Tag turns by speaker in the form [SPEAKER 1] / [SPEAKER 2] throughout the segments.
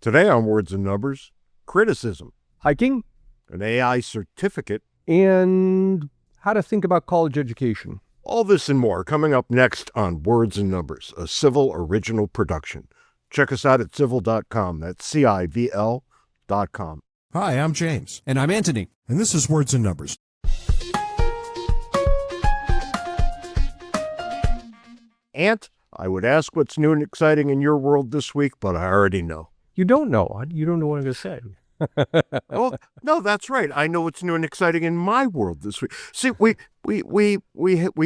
[SPEAKER 1] Today on Words and Numbers, criticism,
[SPEAKER 2] hiking,
[SPEAKER 1] an AI certificate,
[SPEAKER 2] and how to think about college education.
[SPEAKER 1] All this and more coming up next on Words and Numbers, a Civil original production. Check us out at civil.com. That's CIVL.com.
[SPEAKER 3] Hi, I'm James.
[SPEAKER 4] And I'm Anthony.
[SPEAKER 3] And this is Words and Numbers.
[SPEAKER 1] Ant, I would ask what's new and exciting in your world this week, but I already know.
[SPEAKER 2] You don't know. You don't know what I'm going to say.
[SPEAKER 1] Oh, no, that's right. I know what's new and exciting in my world this week. See, we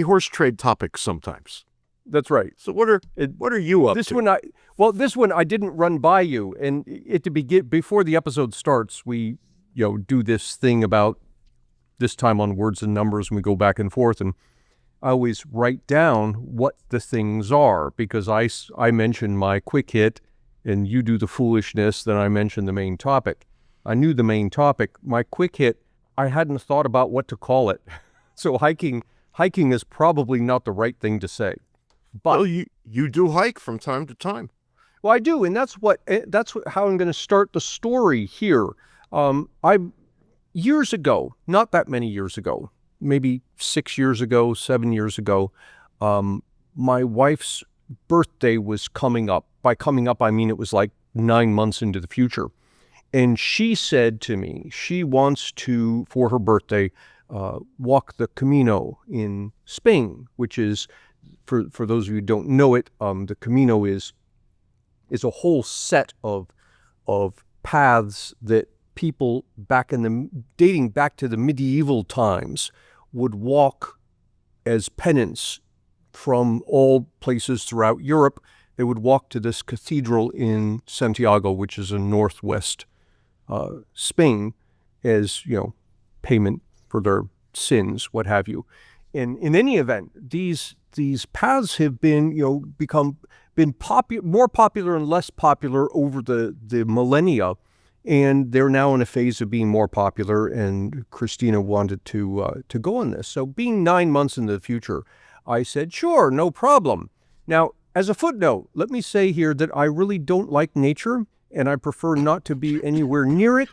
[SPEAKER 1] horse trade topics sometimes.
[SPEAKER 2] That's right.
[SPEAKER 1] So what are you up
[SPEAKER 2] this
[SPEAKER 1] to?
[SPEAKER 2] This one I didn't run by you, and before the episode starts, we do this thing about this time on Words and Numbers, and we go back and forth, and I always write down what the things are, because I mention my quick hit, and you do the foolishness, then I mention the main topic. I knew the main topic. My quick hit, I hadn't thought about what to call it. So hiking is probably not the right thing to say. But
[SPEAKER 1] well, you do hike from time to time.
[SPEAKER 2] Well, I do, and how I'm going to start the story here. Years ago, not that many years ago, maybe 6 years ago, 7 years ago, my wife's birthday was coming up. By coming up, I mean it was like 9 months into the future. And she said to me, she wants to, for her birthday, walk the Camino in Spain, which is, for those of you who don't know it, the Camino is a whole set of paths that people dating back to the medieval times would walk as penance from all places throughout Europe. They would walk to this cathedral in Santiago, which is in northwest Spain, as payment for their sins, what have you. And in any event, these paths have been more popular and less popular over the millennia, and they're now in a phase of being more popular. And Christina wanted to go on this. So, being 9 months into the future, I said, sure, no problem. Now, as a footnote, let me say here that I really don't like nature, and I prefer not to be anywhere near it.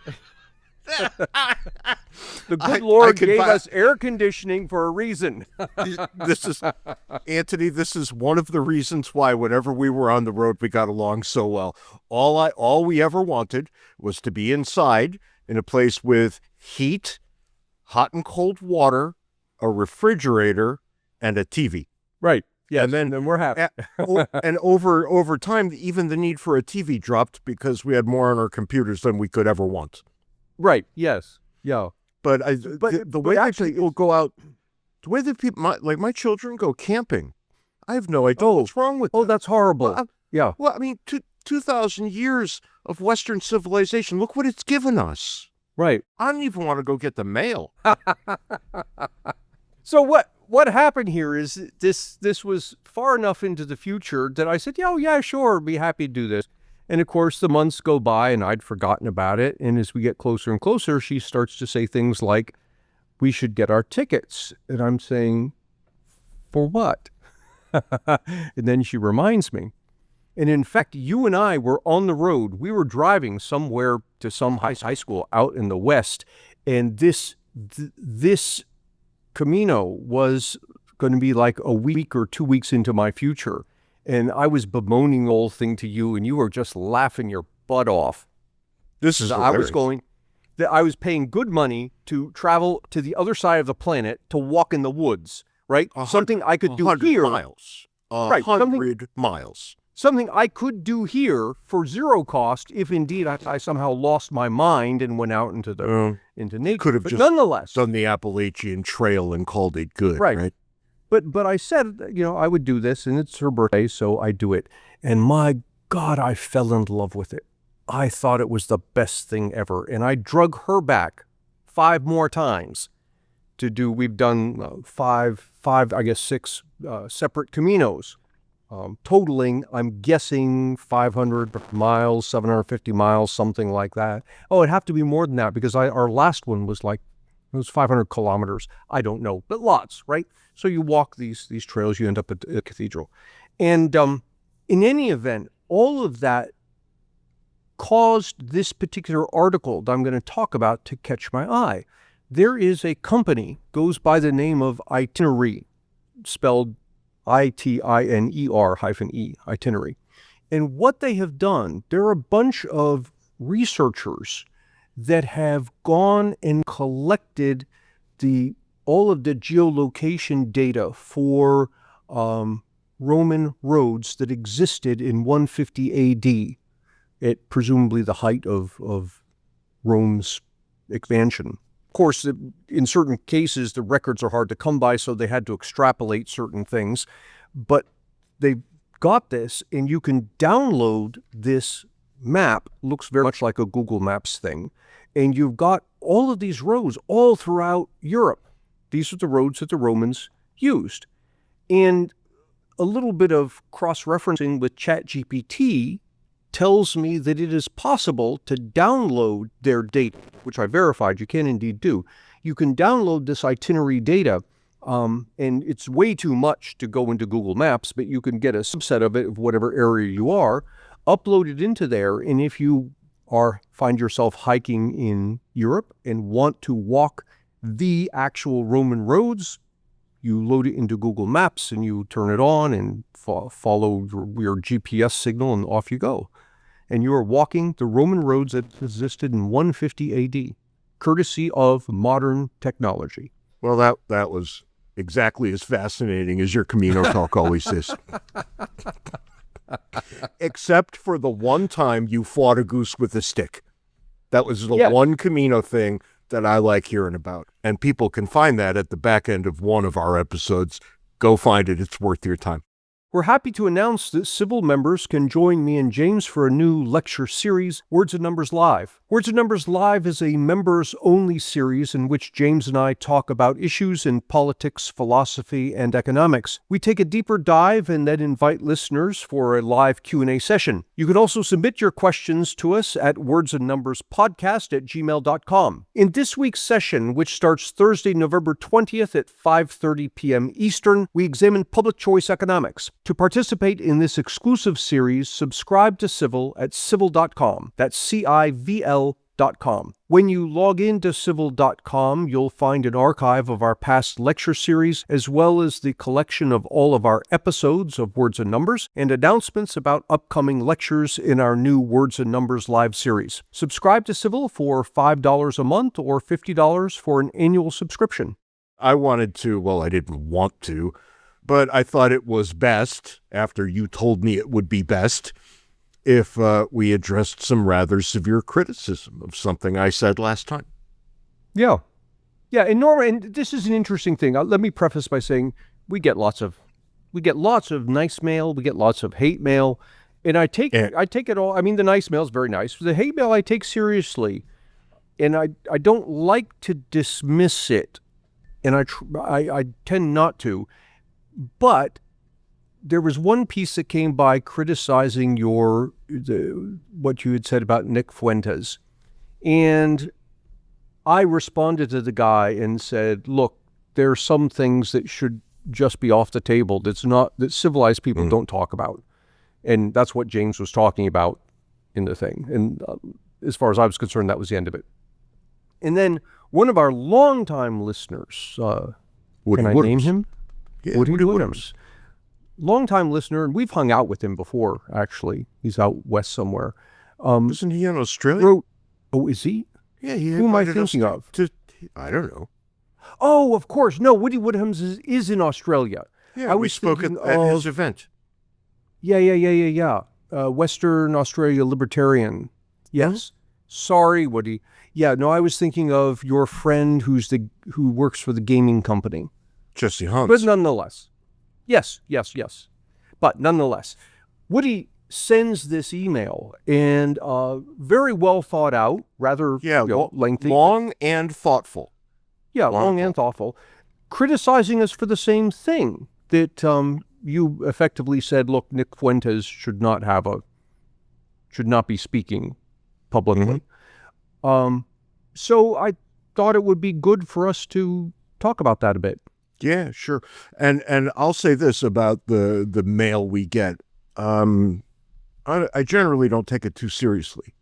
[SPEAKER 2] The good Lord gave us air conditioning for a reason.
[SPEAKER 1] Anthony, this is one of the reasons why whenever we were on the road, we got along so well. All we ever wanted was to be inside in a place with heat, hot and cold water, a refrigerator, and a TV.
[SPEAKER 2] Right. Yeah,
[SPEAKER 1] and then
[SPEAKER 2] we're happy.
[SPEAKER 1] And over time, even the need for a TV dropped because we had more on our computers than we could ever want.
[SPEAKER 2] Right. Yes. Yeah.
[SPEAKER 1] But the way actually people go out, the way that people, my children go camping, I have no idea what's wrong with them.
[SPEAKER 2] Oh, that's horrible. Yeah.
[SPEAKER 1] Well, I mean, 2,000 years of Western civilization, look what it's given us.
[SPEAKER 2] Right.
[SPEAKER 1] I don't even want to go get the mail.
[SPEAKER 2] So what happened here is this was far enough into the future that I said, yeah, sure, be happy to do this. And of course, the months go by and I'd forgotten about it. And as we get closer and closer, she starts to say things like, we should get our tickets. And I'm saying, for what? And then she reminds me. And in fact, you and I were on the road. We were driving somewhere to some high school out in the West. And this Camino was going to be like a week or 2 weeks into my future. And I was bemoaning the whole thing to you, and you were just laughing your butt off.
[SPEAKER 1] This is
[SPEAKER 2] I was paying good money to travel to the other side of the planet to walk in the woods, right? Something I could do here.
[SPEAKER 1] 100 miles.
[SPEAKER 2] Right.
[SPEAKER 1] 100 miles.
[SPEAKER 2] Something I could do here for zero cost if indeed I somehow lost my mind and went out into nature.
[SPEAKER 1] Could have
[SPEAKER 2] but
[SPEAKER 1] just
[SPEAKER 2] nonetheless
[SPEAKER 1] done the Appalachian Trail and called it good, right?
[SPEAKER 2] But I said, I would do this, and it's her birthday, so I do it. And my God, I fell in love with it. I thought it was the best thing ever. And I drug her back 5 more times to do, we've done five, I guess 6 separate Caminos, totaling, I'm guessing, 500 miles, 750 miles, something like that. Oh, it'd have to be more than that because our last one was like, it was 500 kilometers. I don't know, but lots, right? So you walk these trails, you end up at a cathedral. And in any event, all of that caused this particular article that I'm going to talk about to catch my eye. There is a company, goes by the name of Itinerary, spelled ITINER-E, Itinerary. And what they have done, there are a bunch of researchers that have gone and collected all of the geolocation data for Roman roads that existed in 150 AD, at presumably the height of Rome's expansion. Of course, in certain cases, the records are hard to come by, so they had to extrapolate certain things. But they got this, and you can download this map. Looks very much like a Google Maps thing. And you've got all of these roads all throughout Europe. These are the roads that the Romans used. And a little bit of cross-referencing with ChatGPT tells me that it is possible to download their data, which I verified you can indeed do. You can download this itinerary data, and it's way too much to go into Google Maps, but you can get a subset of it of whatever area you are, upload it into there, and if you find yourself hiking in Europe and want to walk the actual Roman roads, you load it into Google Maps and you turn it on and follow your GPS signal, and off you go. And you are walking the Roman roads that existed in 150 AD, courtesy of modern technology.
[SPEAKER 1] Well, that was exactly as fascinating as your Camino talk always is. Except for the one time you fought a goose with a stick. That was the one Camino thing that I like hearing about. And people can find that at the back end of one of our episodes. Go find it. It's worth your time.
[SPEAKER 2] We're happy to announce that Civil members can join me and James for a new lecture series, Words and Numbers Live. Words and Numbers Live is a members-only series in which James and I talk about issues in politics, philosophy, and economics. We take a deeper dive and then invite listeners for a live Q&A session. You can also submit your questions to us at wordsandnumberspodcast@gmail.com. In this week's session, which starts Thursday, November 20th at 5:30 p.m. Eastern, we examine public choice economics. To participate in this exclusive series, subscribe to Civil at civil.com. That's CIVL.com. When you log into civil.com, you'll find an archive of our past lecture series, as well as the collection of all of our episodes of Words and Numbers, and announcements about upcoming lectures in our new Words and Numbers Live series. Subscribe to Civil for $5 a month or $50 for an annual subscription.
[SPEAKER 1] I didn't want to, but I thought it was best, after you told me it would be best, if we addressed some rather severe criticism of something I said last time.
[SPEAKER 2] Yeah. Yeah, and Norma, and this is an interesting thing. Let me preface by saying we get lots of nice mail, we get lots of hate mail, and I take it all. I mean, the nice mail is very nice. The hate mail I take seriously, and I don't like to dismiss it, and I tend not to. But there was one piece that came by criticizing what you had said about Nick Fuentes. And I responded to the guy and said, look, there are some things that should just be off the table. That civilized people don't talk about. And that's what James was talking about in the thing. And as far as I was concerned, that was the end of it. And then one of our longtime listeners, can I name him?
[SPEAKER 1] Yeah,
[SPEAKER 2] Woody Williams. Longtime listener, and we've hung out with him before, actually. He's out west somewhere.
[SPEAKER 1] Isn't he in Australia?
[SPEAKER 2] Is he?
[SPEAKER 1] Yeah,
[SPEAKER 2] Who am I thinking of?
[SPEAKER 1] I don't know.
[SPEAKER 2] Oh, of course. No, Woody Williams is in Australia.
[SPEAKER 1] Yeah, we spoke at his event.
[SPEAKER 2] Yeah. Western Australia Libertarian. Yes. Sorry, Woody. Yeah, no, I was thinking of your friend who works for the gaming company.
[SPEAKER 1] Jesse Hunt.
[SPEAKER 2] But nonetheless. Yes. But nonetheless, Woody sends this email, and very well thought out, rather lengthy.
[SPEAKER 1] Long and thoughtful.
[SPEAKER 2] Yeah, long and thoughtful. Criticizing us for the same thing, that you effectively said, look, Nick Fuentes should not be speaking publicly. So I thought it would be good for us to talk about that a bit.
[SPEAKER 1] Yeah, sure. And I'll say this about the mail we get. I generally don't take it too seriously.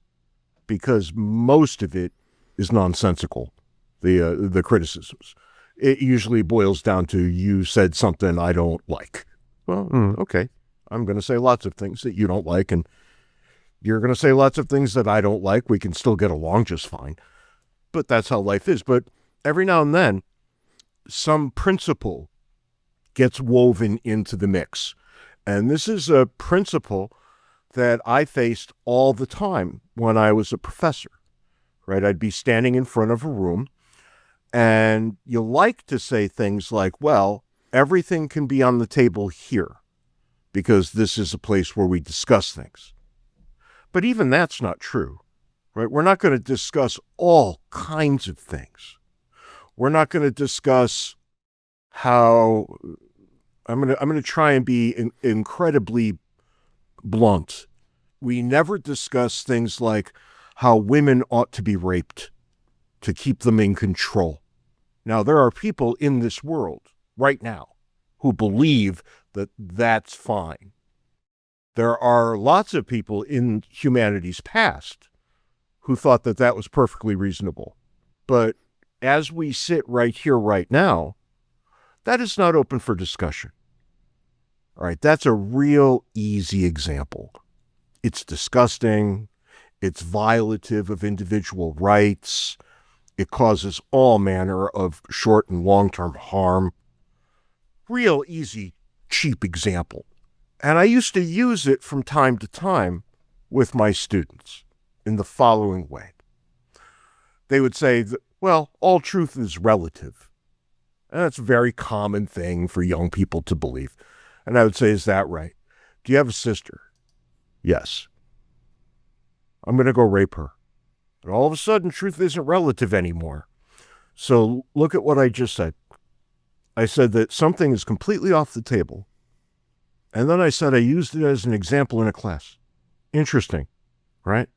[SPEAKER 1] because most of it is nonsensical, the criticisms. It usually boils down to, you said something I don't like. Well, okay, I'm going to say lots of things that you don't like, and you're going to say lots of things that I don't like. We can still get along just fine. But that's how life is. But every now and then, some principle gets woven into the mix. And this is a principle that I faced all the time when I was a professor, right? I'd be standing in front of a room, and you like to say things like, well, everything can be on the table here because this is a place where we discuss things. But even that's not true, right? We're not going to discuss all kinds of things. We're not going to discuss how, I'm going to try and be incredibly blunt. We never discuss things like how women ought to be raped to keep them in control. Now, there are people in this world right now who believe that that's fine. There are lots of people in humanity's past who thought that that was perfectly reasonable. But as we sit right here, right now, that is not open for discussion. All right, that's a real easy example. It's disgusting. It's violative of individual rights. It causes all manner of short and long-term harm. Real easy, cheap example. And I used to use it from time to time with my students in the following way. They would say, well, all truth is relative. And that's a very common thing for young people to believe. And I would say, is that right? Do you have a sister? Yes. I'm going to go rape her. And all of a sudden, truth isn't relative anymore. So look at what I just said. I said that something is completely off the table. And then I said I used it as an example in a class. Interesting, right?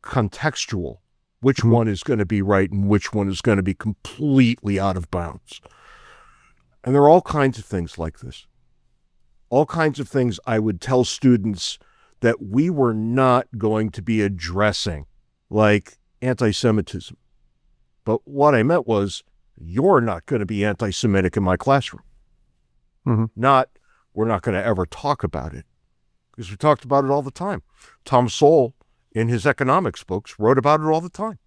[SPEAKER 1] Contextual. Which one is going to be right and which one is going to be completely out of bounds. And there are all kinds of things like this. All kinds of things I would tell students that we were not going to be addressing, like anti-Semitism. But what I meant was, you're not going to be anti-Semitic in my classroom. Not, we're not going to ever talk about it. Because we talked about it all the time. Tom Sowell, in his economics books, wrote about it all the time.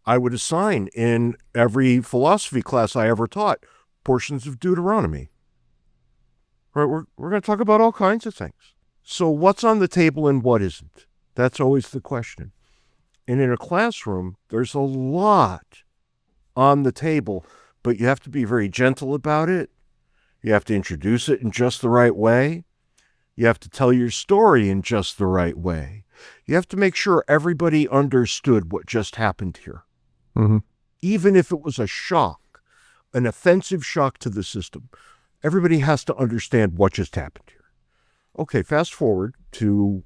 [SPEAKER 1] I would assign in every philosophy class I ever taught portions of Deuteronomy. Right? We're going to talk about all kinds of things. So what's on the table and what isn't? That's always the question. And in a classroom, there's a lot on the table, but you have to be very gentle about it. You have to introduce it in just the right way. You have to tell your story in just the right way. You have to make sure everybody understood what just happened here. Even if it was a shock, an offensive shock to the system, everybody has to understand what just happened here. Okay, fast forward to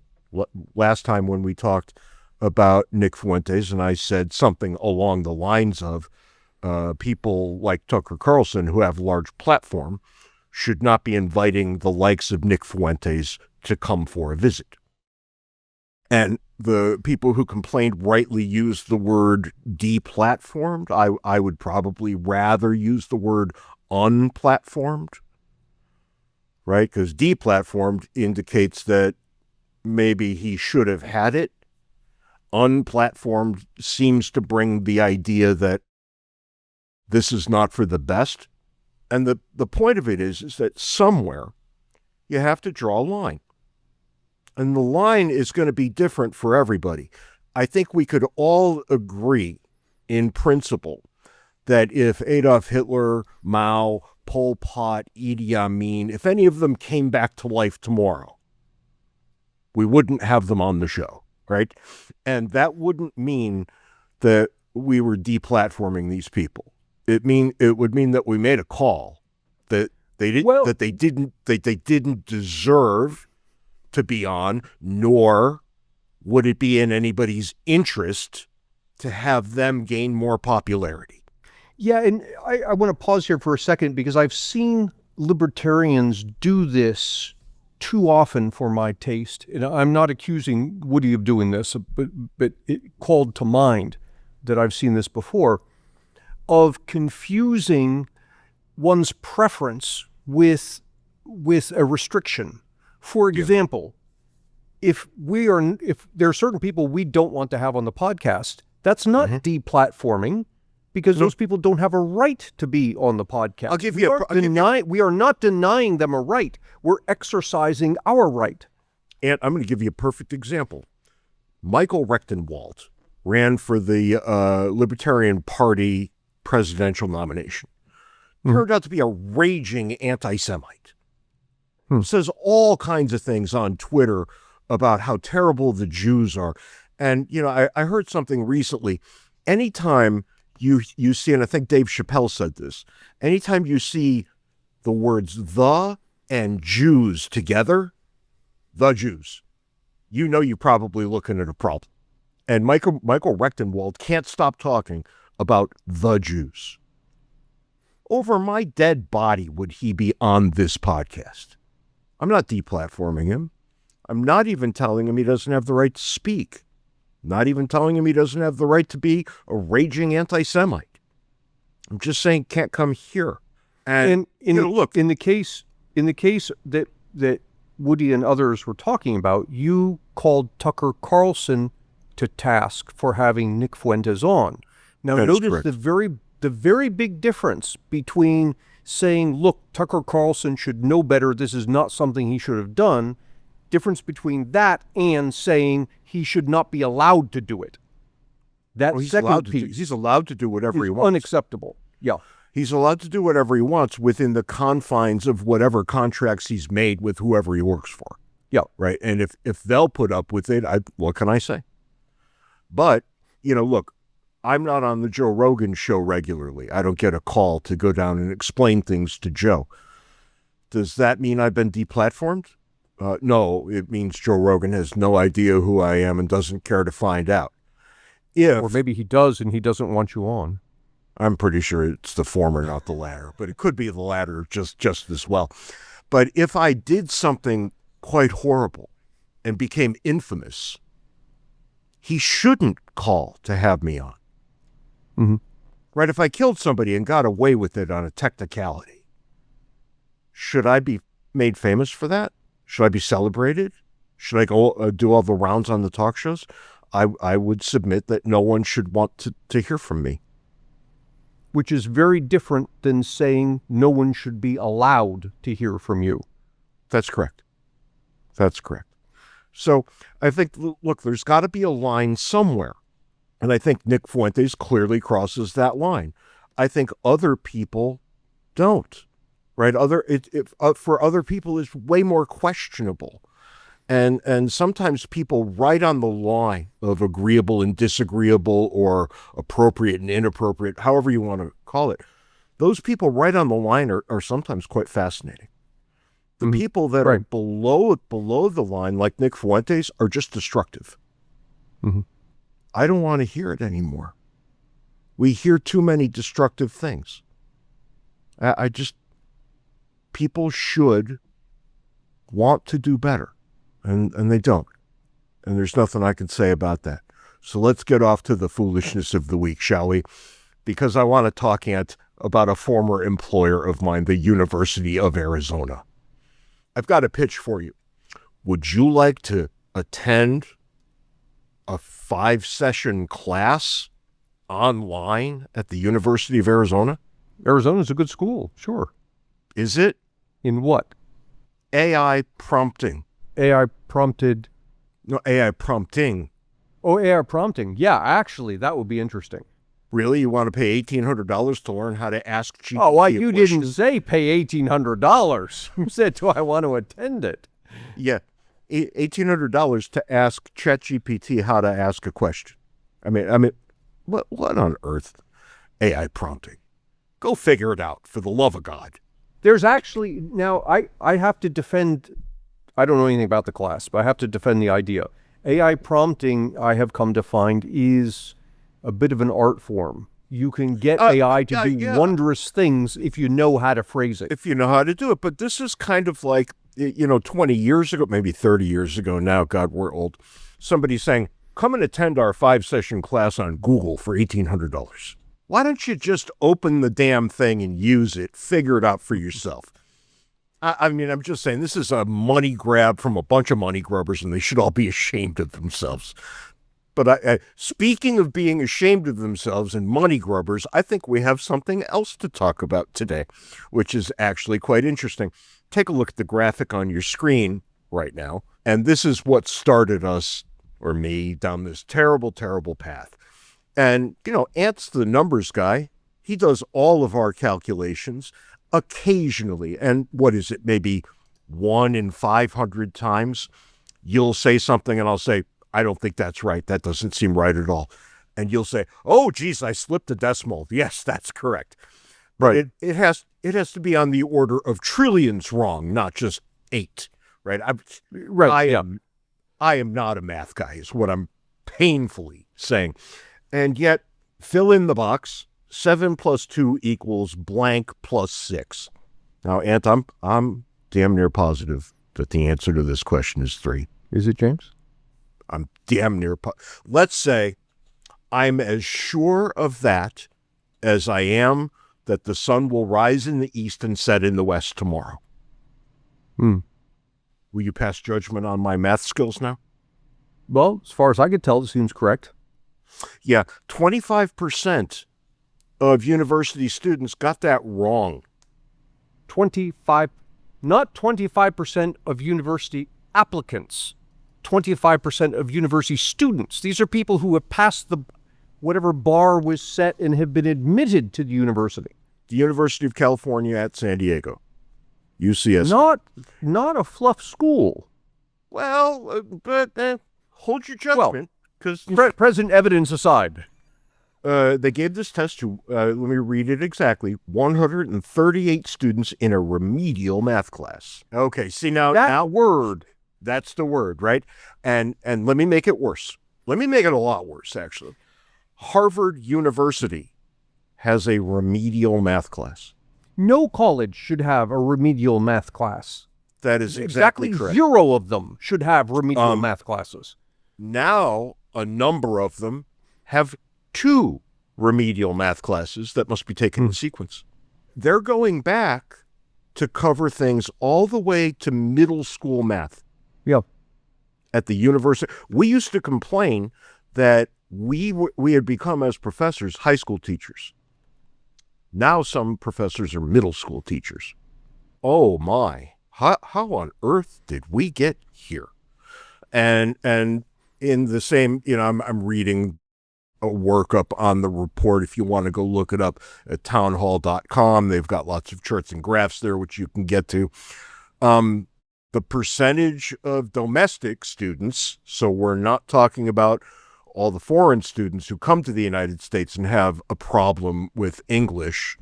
[SPEAKER 1] last time when we talked about Nick Fuentes, and I said something along the lines of people like Tucker Carlson who have a large platform should not be inviting the likes of Nick Fuentes to come for a visit. And the people who complained rightly used the word deplatformed. I would probably rather use the word unplatformed, right? Because deplatformed indicates that maybe he should have had it. Unplatformed seems to bring the idea that this is not for the best. And the point of it is that somewhere you have to draw a line. And the line is going to be different for everybody. I think we could all agree in principle that if Adolf Hitler, Mao, Pol Pot, Idi Amin, if any of them came back to life tomorrow, we wouldn't have them on the show, right? And that wouldn't mean that we were deplatforming these people. It would mean that we made a call that they didn't deserve to be on, nor would it be in anybody's interest to have them gain more popularity.
[SPEAKER 2] Yeah, and I want to pause here for a second because I've seen libertarians do this too often for my taste, and I'm not accusing Woody of doing this, but it called to mind that I've seen this before, of confusing one's preference with a restriction. For example, if there are certain people we don't want to have on the podcast, that's not deplatforming, because those people don't have a right to be on the podcast.
[SPEAKER 1] I'll give you
[SPEAKER 2] we are not denying them a right. We're exercising our right.
[SPEAKER 1] And I'm going to give you a perfect example. Michael Rechtenwald ran for the Libertarian Party presidential nomination. Turned out to be a raging anti-Semite. Says all kinds of things on Twitter about how terrible the Jews are. And, I heard something recently. Anytime you see, and I think Dave Chappelle said this, anytime you see the words the and Jews together, the Jews, you're probably looking at a problem. And Michael Rechtenwald can't stop talking about the Jews. Over my dead body would he be on this podcast. I'm not deplatforming him. I'm not even telling him he doesn't have the right to speak. Not even telling him he doesn't have the right to be a raging anti-Semite. I'm just saying can't come here. And look,
[SPEAKER 2] in the case that Woody and others were talking about, you called Tucker Carlson to task for having Nick Fuentes on. Now, notice the very big difference between saying, look, Tucker Carlson should know better, this is not something he should have done, difference between that and saying he should not be allowed to do it. That second piece.
[SPEAKER 1] He's allowed to do whatever he wants.
[SPEAKER 2] Unacceptable. Yeah.
[SPEAKER 1] He's allowed to do whatever he wants within the confines of whatever contracts he's made with whoever he works for.
[SPEAKER 2] Yeah.
[SPEAKER 1] Right. And if they'll put up with it, what can I say? But, look, I'm not on the Joe Rogan show regularly. I don't get a call to go down and explain things to Joe. Does that mean I've been deplatformed? No, it means Joe Rogan has no idea who I am and doesn't care to find out.
[SPEAKER 2] Or maybe he does and he doesn't want you on.
[SPEAKER 1] I'm pretty sure it's the former, not the latter, but it could be the latter just as well. But if I did something quite horrible and became infamous, he shouldn't call to have me on.
[SPEAKER 2] Mm-hmm.
[SPEAKER 1] Right? If I killed somebody and got away with it on a technicality, should I be made famous for that? Should I be celebrated? Should I go do all the rounds on the talk shows? I would submit that no one should want to hear from me.
[SPEAKER 2] Which is very different than saying no one should be allowed to hear from you.
[SPEAKER 1] That's correct. That's correct. So I think, look, there's got to be a line somewhere. And I think Nick Fuentes clearly crosses that line. I think other people don't, right? For other people, it's way more questionable. And sometimes people right on the line of agreeable and disagreeable or appropriate and inappropriate, however you want to call it, those people right on the line are sometimes quite fascinating. The people that are below the line, like Nick Fuentes, are just destructive.
[SPEAKER 2] Mm-hmm.
[SPEAKER 1] I don't want to hear it anymore. We hear too many destructive things. People should want to do better, and they don't. And there's nothing I can say about that. So let's get off to the foolishness of the week, shall we? Because I want to talk about a former employer of mine, the University of Arizona. I've got a pitch for you. Would you like to attend a 5-session class online at the University of Arizona?
[SPEAKER 2] Arizona's a good school, sure.
[SPEAKER 1] Is it?
[SPEAKER 2] In what?
[SPEAKER 1] AI prompting.
[SPEAKER 2] AI prompted?
[SPEAKER 1] No, AI prompting.
[SPEAKER 2] Oh, AI prompting. Yeah, actually, that would be interesting.
[SPEAKER 1] Really? You want to pay $1,800 to learn how to ask GPT?
[SPEAKER 2] Oh, well, you didn't say pay $1,800. You said, do I want to attend it?
[SPEAKER 1] Yeah. $1,800 to ask ChatGPT how to ask a question. I mean, what on earth? AI prompting. Go figure it out, for the love of God.
[SPEAKER 2] There's actually, now, I have to defend, I don't know anything about the class, but I have to defend the idea. AI prompting, I have come to find, is a bit of an art form. You can get AI to do wondrous things if you know how to phrase it.
[SPEAKER 1] If you know how to do it. But this is kind of like 20 years ago, maybe 30 years ago now, God, we're old, somebody saying, come and attend our 5-session class on Google for $1,800. Why don't you just open the damn thing and use it, figure it out for yourself? I mean, I'm just saying, this is a money grab from a bunch of money grubbers, and they should all be ashamed of themselves. But speaking of being ashamed of themselves and money grubbers, I think we have something else to talk about today, which is actually quite interesting. Take a look at the graphic on your screen right now, and this is what started us, or me, down this terrible, terrible path. And, Ant's the numbers guy. He does all of our calculations occasionally. And what is it, maybe 1 in 500 times? You'll say something and I'll say, I don't think that's right. That doesn't seem right at all. And you'll say, oh, geez, I slipped a decimal. Yes, that's correct. Right. It has to be on the order of trillions wrong, not just 8. Right. I am not a math guy, is what I'm painfully saying. And yet, fill in the box. 7 plus 2 equals blank plus 6. Now, Ant, I'm damn near positive that the answer to this question is 3.
[SPEAKER 2] Is it, James?
[SPEAKER 1] I'm damn near Let's say I'm as sure of that as I am that the sun will rise in the east and set in the west tomorrow. Will you pass judgment on my math skills now?
[SPEAKER 2] Well, as far as I could tell, it seems correct.
[SPEAKER 1] Yeah, 25% of university students got that wrong.
[SPEAKER 2] 25% of university applicants, 25% of university students. These are people who have passed whatever bar was set and have been admitted to the university.
[SPEAKER 1] The University of California at San Diego, UCS.
[SPEAKER 2] Not a fluff school.
[SPEAKER 1] Well, but hold your judgment, because
[SPEAKER 2] present evidence aside.
[SPEAKER 1] They gave this test to, let me read it exactly, 138 students in a remedial math class. Okay, see now that's the word, right? And let me make it worse. Let me make it a lot worse, actually. Harvard University has a remedial math class.
[SPEAKER 2] No college should have a remedial math class.
[SPEAKER 1] That is exactly correct.
[SPEAKER 2] 0 of them should have remedial math classes.
[SPEAKER 1] Now, a number of them have 2 remedial math classes that must be taken in sequence. They're going back to cover things all the way to middle school math.
[SPEAKER 2] Yeah.
[SPEAKER 1] At the university. We used to complain that we had become, as professors, high school teachers. Now some professors are middle school teachers. Oh my, how on earth did we get here? And in the same, I'm reading a workup on the report. If you want to go look it up at townhall.com, they've got lots of charts and graphs there, which you can get to. The percentage of domestic students, so we're not talking about all the foreign students who come to the United States and have a problem with English,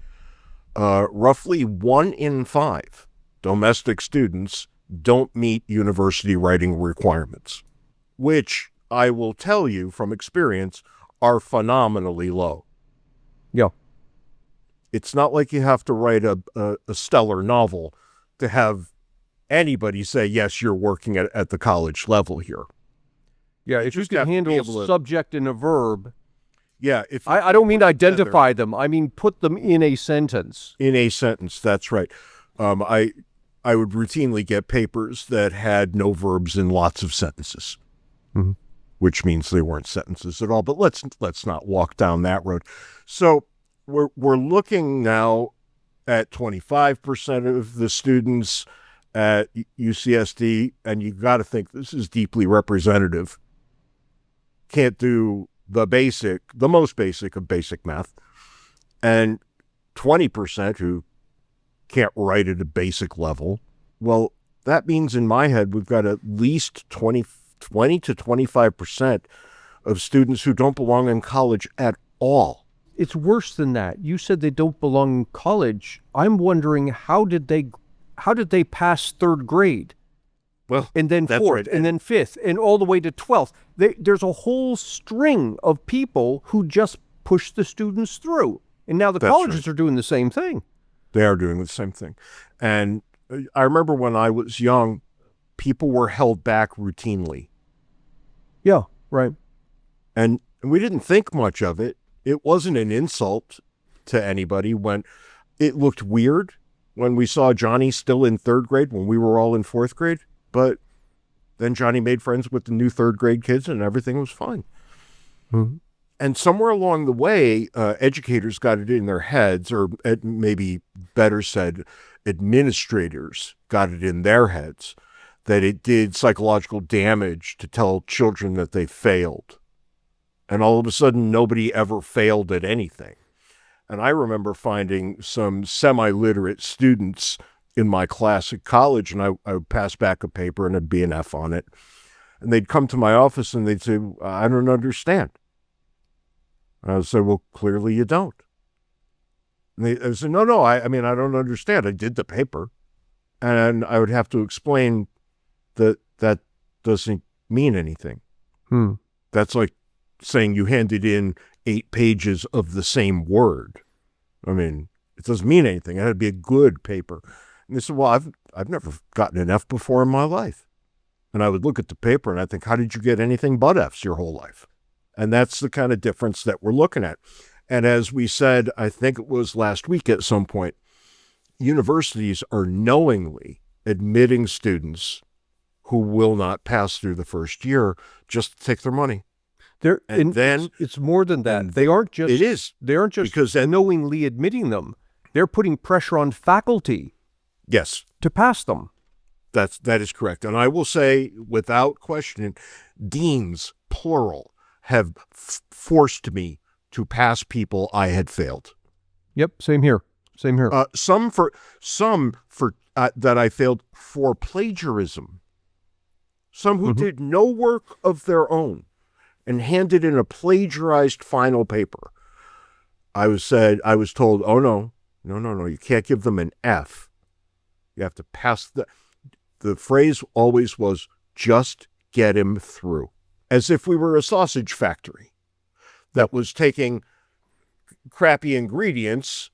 [SPEAKER 1] roughly 1 in 5 domestic students don't meet university writing requirements, which I will tell you from experience are phenomenally low.
[SPEAKER 2] Yeah.
[SPEAKER 1] It's not like you have to write a stellar novel to have anybody say, yes, you're working at the college level here.
[SPEAKER 2] Yeah, if you can handle a subject and a verb.
[SPEAKER 1] Yeah.
[SPEAKER 2] I don't mean identify them. I mean put them in a sentence.
[SPEAKER 1] In a sentence, that's right. I would routinely get papers that had no verbs in lots of sentences, which means they weren't sentences at all. But let's not walk down that road. So we're looking now at 25% of the students at UCSD, and you've got to think this is deeply representative. Can't do the most basic of basic math, and 20% who can't write at a basic level. Well, that means in my head, we've got at least 20 to 25% of students who don't belong in college at all.
[SPEAKER 2] It's worse than that. You said they don't belong in college. I'm wondering, how did they pass 3rd grade?
[SPEAKER 1] Well,
[SPEAKER 2] and then 4th,
[SPEAKER 1] right.
[SPEAKER 2] and then 5th, and all the way to 12th. There's a whole string of people who just push the students through. And now the colleges are doing the same thing.
[SPEAKER 1] They are doing the same thing. And I remember when I was young, people were held back routinely.
[SPEAKER 2] Yeah, right.
[SPEAKER 1] And we didn't think much of it. It wasn't an insult to anybody when it looked weird when we saw Johnny still in third grade when we were all in fourth grade. But then Johnny made friends with the new third grade kids and everything was fine.
[SPEAKER 2] Mm-hmm.
[SPEAKER 1] And somewhere along the way, educators got it in their heads, or maybe better said, administrators got it in their heads, that it did psychological damage to tell children that they failed. And all of a sudden, nobody ever failed at anything. And I remember finding some semi-literate students in my class at college, and I would pass back a paper and it'd be an F on it. And they'd come to my office and they'd say, I don't understand. And I would say, well, clearly you don't. And they would say, no, I mean, I don't understand. I did the paper. And I would have to explain that doesn't mean anything. That's like saying you handed in 8 pages of the same word. I mean, it doesn't mean anything. It had to be a good paper. And they said, well, I've never gotten an F before in my life. And I would look at the paper and I think, how did you get anything but Fs your whole life? And that's the kind of difference that we're looking at. And as we said, I think it was last week at some point, universities are knowingly admitting students who will not pass through the first year just to take their money.
[SPEAKER 2] It's more than that. They aren't just.
[SPEAKER 1] It is.
[SPEAKER 2] They aren't just
[SPEAKER 1] because
[SPEAKER 2] knowingly admitting them. They're putting pressure on faculty.
[SPEAKER 1] Yes,
[SPEAKER 2] to pass them.
[SPEAKER 1] That is correct. And I will say, without question, deans, plural, have forced me to pass people I had failed.
[SPEAKER 2] Yep, same here.
[SPEAKER 1] Some for that I failed for plagiarism. Some who did no work of their own and handed in a plagiarized final paper. I was told, oh no, you can't give them an F. You have to pass the phrase always was, just get him through. As if we were a sausage factory that was taking crappy ingredients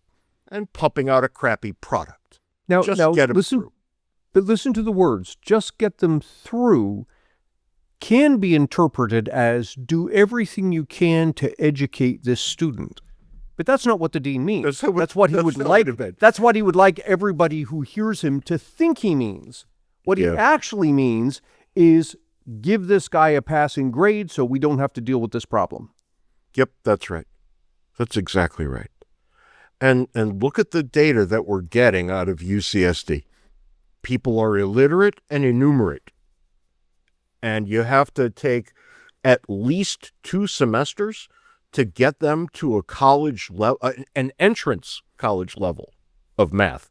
[SPEAKER 1] and pumping out a crappy product.
[SPEAKER 2] Now
[SPEAKER 1] get them through.
[SPEAKER 2] But listen to the words, just get them through, can be interpreted as do everything you can to educate this student. But that's not what the dean means. That's what he would like everybody who hears him to think he means. What he actually means is give this guy a passing grade so we don't have to deal with this problem.
[SPEAKER 1] Yep, that's right. That's exactly right. And look at the data that we're getting out of UCSD. People are illiterate and enumerate. And you have to take at least 2 semesters to get them to a college level, an entrance college level of math.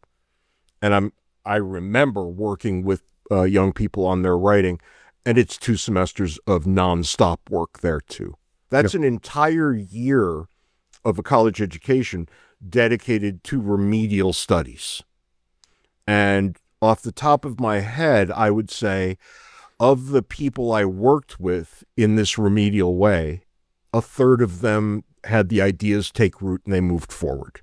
[SPEAKER 1] And I remember working with young people on their writing, and it's 2 semesters of nonstop work there too. That's an entire year of a college education dedicated to remedial studies. And off the top of my head, I would say of the people I worked with in this remedial way, a third of them had the ideas take root and they moved forward.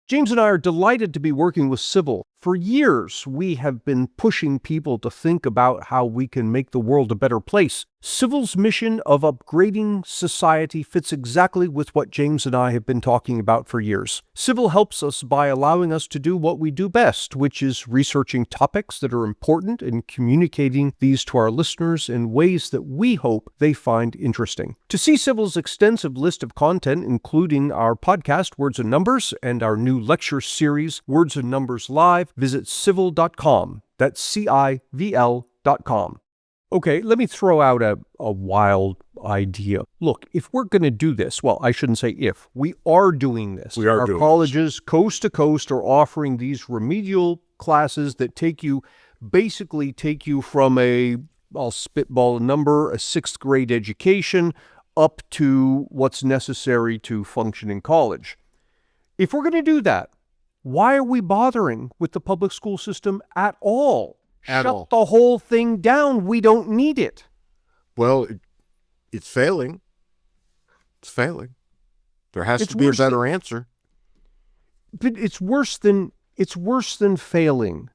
[SPEAKER 2] James and I are delighted to be working with Civil. For years, we have been pushing people to think about how we can make the world a better place. Civil's mission of upgrading society fits exactly with what James and I have been talking about for years. Civil helps us by allowing us to do what we do best, which is researching topics that are important and communicating these to our listeners in ways that we hope they find interesting. To see Civil's extensive list of content, including our podcast, Words and Numbers, and our new lecture series, Words and Numbers Live, visit civil.com. That's CIVL.com. Okay, let me throw out a wild idea. Look, if we're going to do this, well, I shouldn't say if, we are doing this. Our colleges, coast to coast, are offering these remedial classes that basically take you from I'll spitball a number, a 6th grade education, up to what's necessary to function in college. If we're going to do that, why are we bothering with the public school system at all? Shut the whole thing down. We don't need it.
[SPEAKER 1] Well, it's failing. It's failing. There has to be a better answer.
[SPEAKER 2] But it's worse than failing.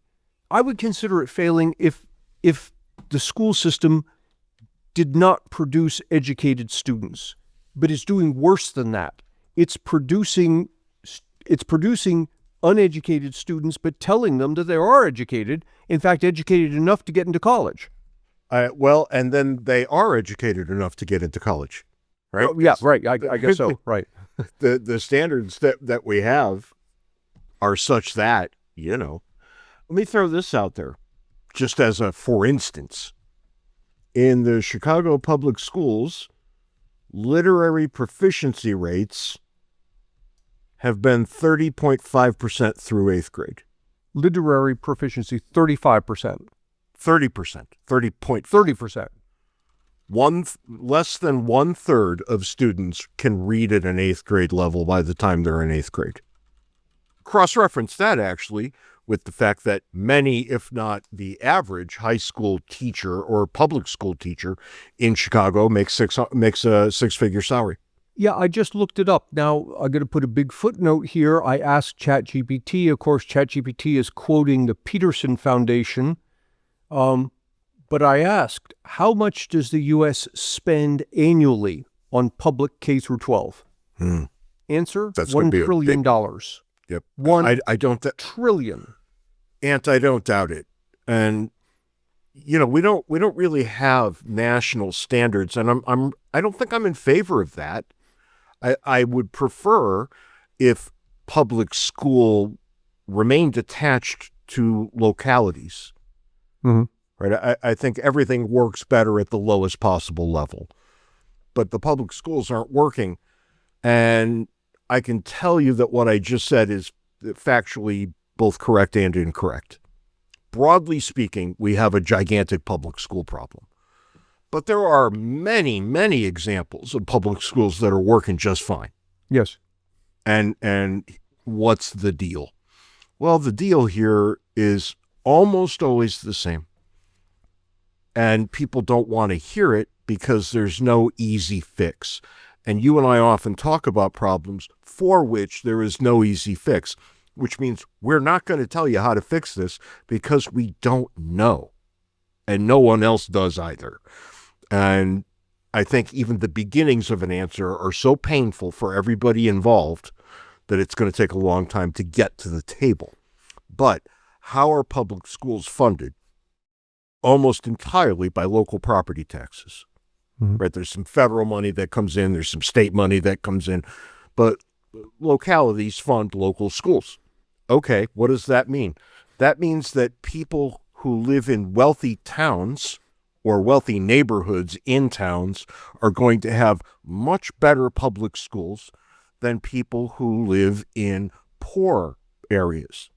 [SPEAKER 2] I would consider it failing if the school system did not produce educated students, but is doing worse than that. It's producing uneducated students, but telling them that they are educated, in fact, educated enough to get into college.
[SPEAKER 1] Well, and then they are educated enough to get into college, right?
[SPEAKER 2] Oh, yeah, right. I guess so. Right.
[SPEAKER 1] The standards that we have are such that, let me throw this out there, just as a for instance. In the Chicago public schools, literary proficiency rates have been 30.5% through 8th grade.
[SPEAKER 2] Literary proficiency, 35%.
[SPEAKER 1] 30%,
[SPEAKER 2] 30%.
[SPEAKER 1] Less than 1/3 of students can read at an 8th grade level by the time they're in 8th grade. Cross-reference that, actually, with the fact that many, if not the average, high school teacher or public school teacher in Chicago makes a six-figure salary.
[SPEAKER 2] Yeah, I just looked it up. Now, I'm going to put a big footnote here. I asked ChatGPT. Of course, ChatGPT is quoting the Peterson Foundation. But I asked, how much does the U.S. spend annually on public K through 12? Answer,
[SPEAKER 1] That's
[SPEAKER 2] $1 trillion.
[SPEAKER 1] Yep.
[SPEAKER 2] $1
[SPEAKER 1] don't
[SPEAKER 2] trillion.
[SPEAKER 1] And I don't doubt it. And we don't really have national standards, and I don't think I'm in favor of that. I would prefer if public school remained attached to localities.
[SPEAKER 2] Mm-hmm.
[SPEAKER 1] Right? I think everything works better at the lowest possible level. But the public schools aren't working. And I can tell you that what I just said is factually both correct and incorrect. Broadly speaking, we have a gigantic public school problem. But there are many, many examples of public schools that are working just fine.
[SPEAKER 2] Yes.
[SPEAKER 1] And what's the deal? Well, the deal here is almost always the same. And people don't want to hear it because there's no easy fix. And you and I often talk about problems for which there is no easy fix, which means we're not going to tell you how to fix this because we don't know. And no one else does either. And I think even the beginnings of an answer are so painful for everybody involved that it's going to take a long time to get to the table. But how are public schools funded? Almost entirely by local property taxes. Mm-hmm. Right? There's some federal money that comes in, there's some state money that comes in, but localities fund local schools. Okay, what does that mean? That means that people who live in wealthy towns or wealthy neighborhoods in towns are going to have much better public schools than people who live in poor areas.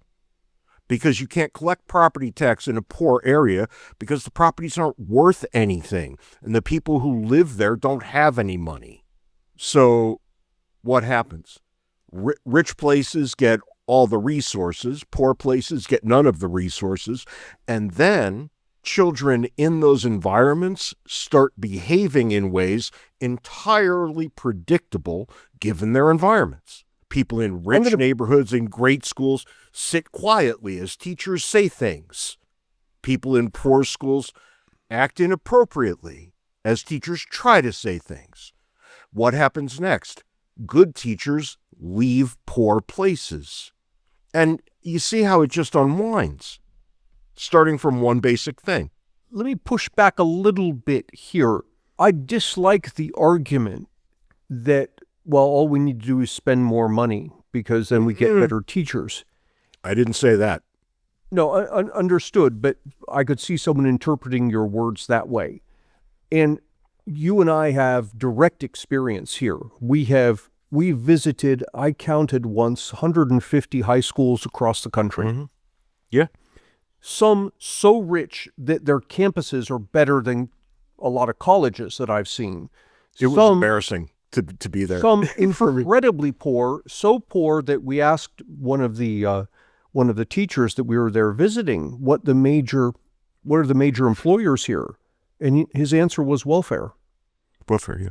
[SPEAKER 1] Because you can't collect property tax in a poor area because the properties aren't worth anything. And the people who live there don't have any money. So what happens? Rich places get all the resources. Poor places get none of the resources. And then children in those environments start behaving in ways entirely predictable given their environments. People in rich neighborhoods and great schools sit quietly as teachers say things. People in poor schools act inappropriately as teachers try to say things. What happens next? Good teachers leave poor places. And you see how it just unwinds, starting from one basic thing.
[SPEAKER 2] Let me push back a little bit here. I dislike the argument that, well, all we need to do is spend more money because then we get better teachers.
[SPEAKER 1] I didn't say that.
[SPEAKER 2] No, understood, but I could see someone interpreting your words that way. And you and I have direct experience here. We visited, I counted once, 150 high schools across the country.
[SPEAKER 1] Mm-hmm. Yeah.
[SPEAKER 2] Some so rich that their campuses are better than a lot of colleges that I've seen.
[SPEAKER 1] It was embarrassing to be there.
[SPEAKER 2] Some incredibly poor, so poor that we asked one of the teachers that we were there visiting what are the major employers here, and his answer was welfare.
[SPEAKER 1] Welfare, yeah.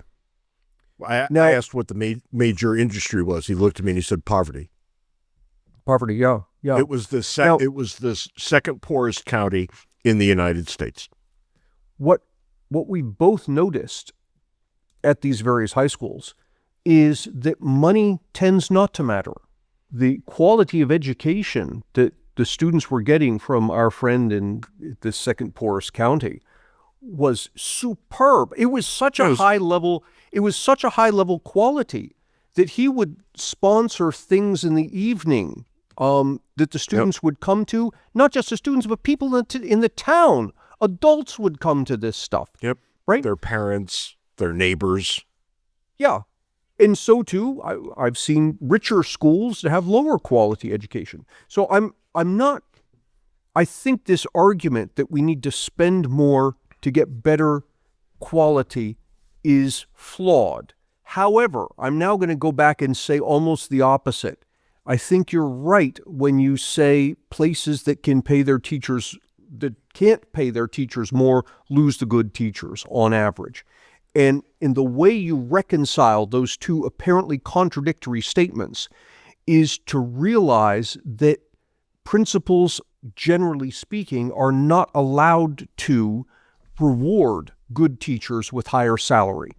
[SPEAKER 1] I asked what the major industry was. He looked at me and he said poverty.
[SPEAKER 2] Poverty, yeah.
[SPEAKER 1] It was the
[SPEAKER 2] Now-
[SPEAKER 1] it was the second poorest county in the United States.
[SPEAKER 2] What we both noticed at these various high schools is that money tends not to matter. The quality of education that the students were getting from our friend in the second poorest county was superb. It was such a high level. It was such a high level quality that he would sponsor things in the evening that the students would come to. Not just the students, but people in the town. Adults would come to this stuff.
[SPEAKER 1] Yep.
[SPEAKER 2] Right.
[SPEAKER 1] Their parents, their neighbors.
[SPEAKER 2] Yeah. And so too, I've seen richer schools that have lower quality education. So I'm not, I think this argument that we need to spend more to get better quality is flawed. However, I'm now going to go back and say almost the opposite. I think you're right when you say places that can pay their teachers, that can't pay their teachers more, lose the good teachers on average. And in the way you reconcile those two apparently contradictory statements is to realize that principals, generally speaking, are not allowed to reward good teachers with higher salary.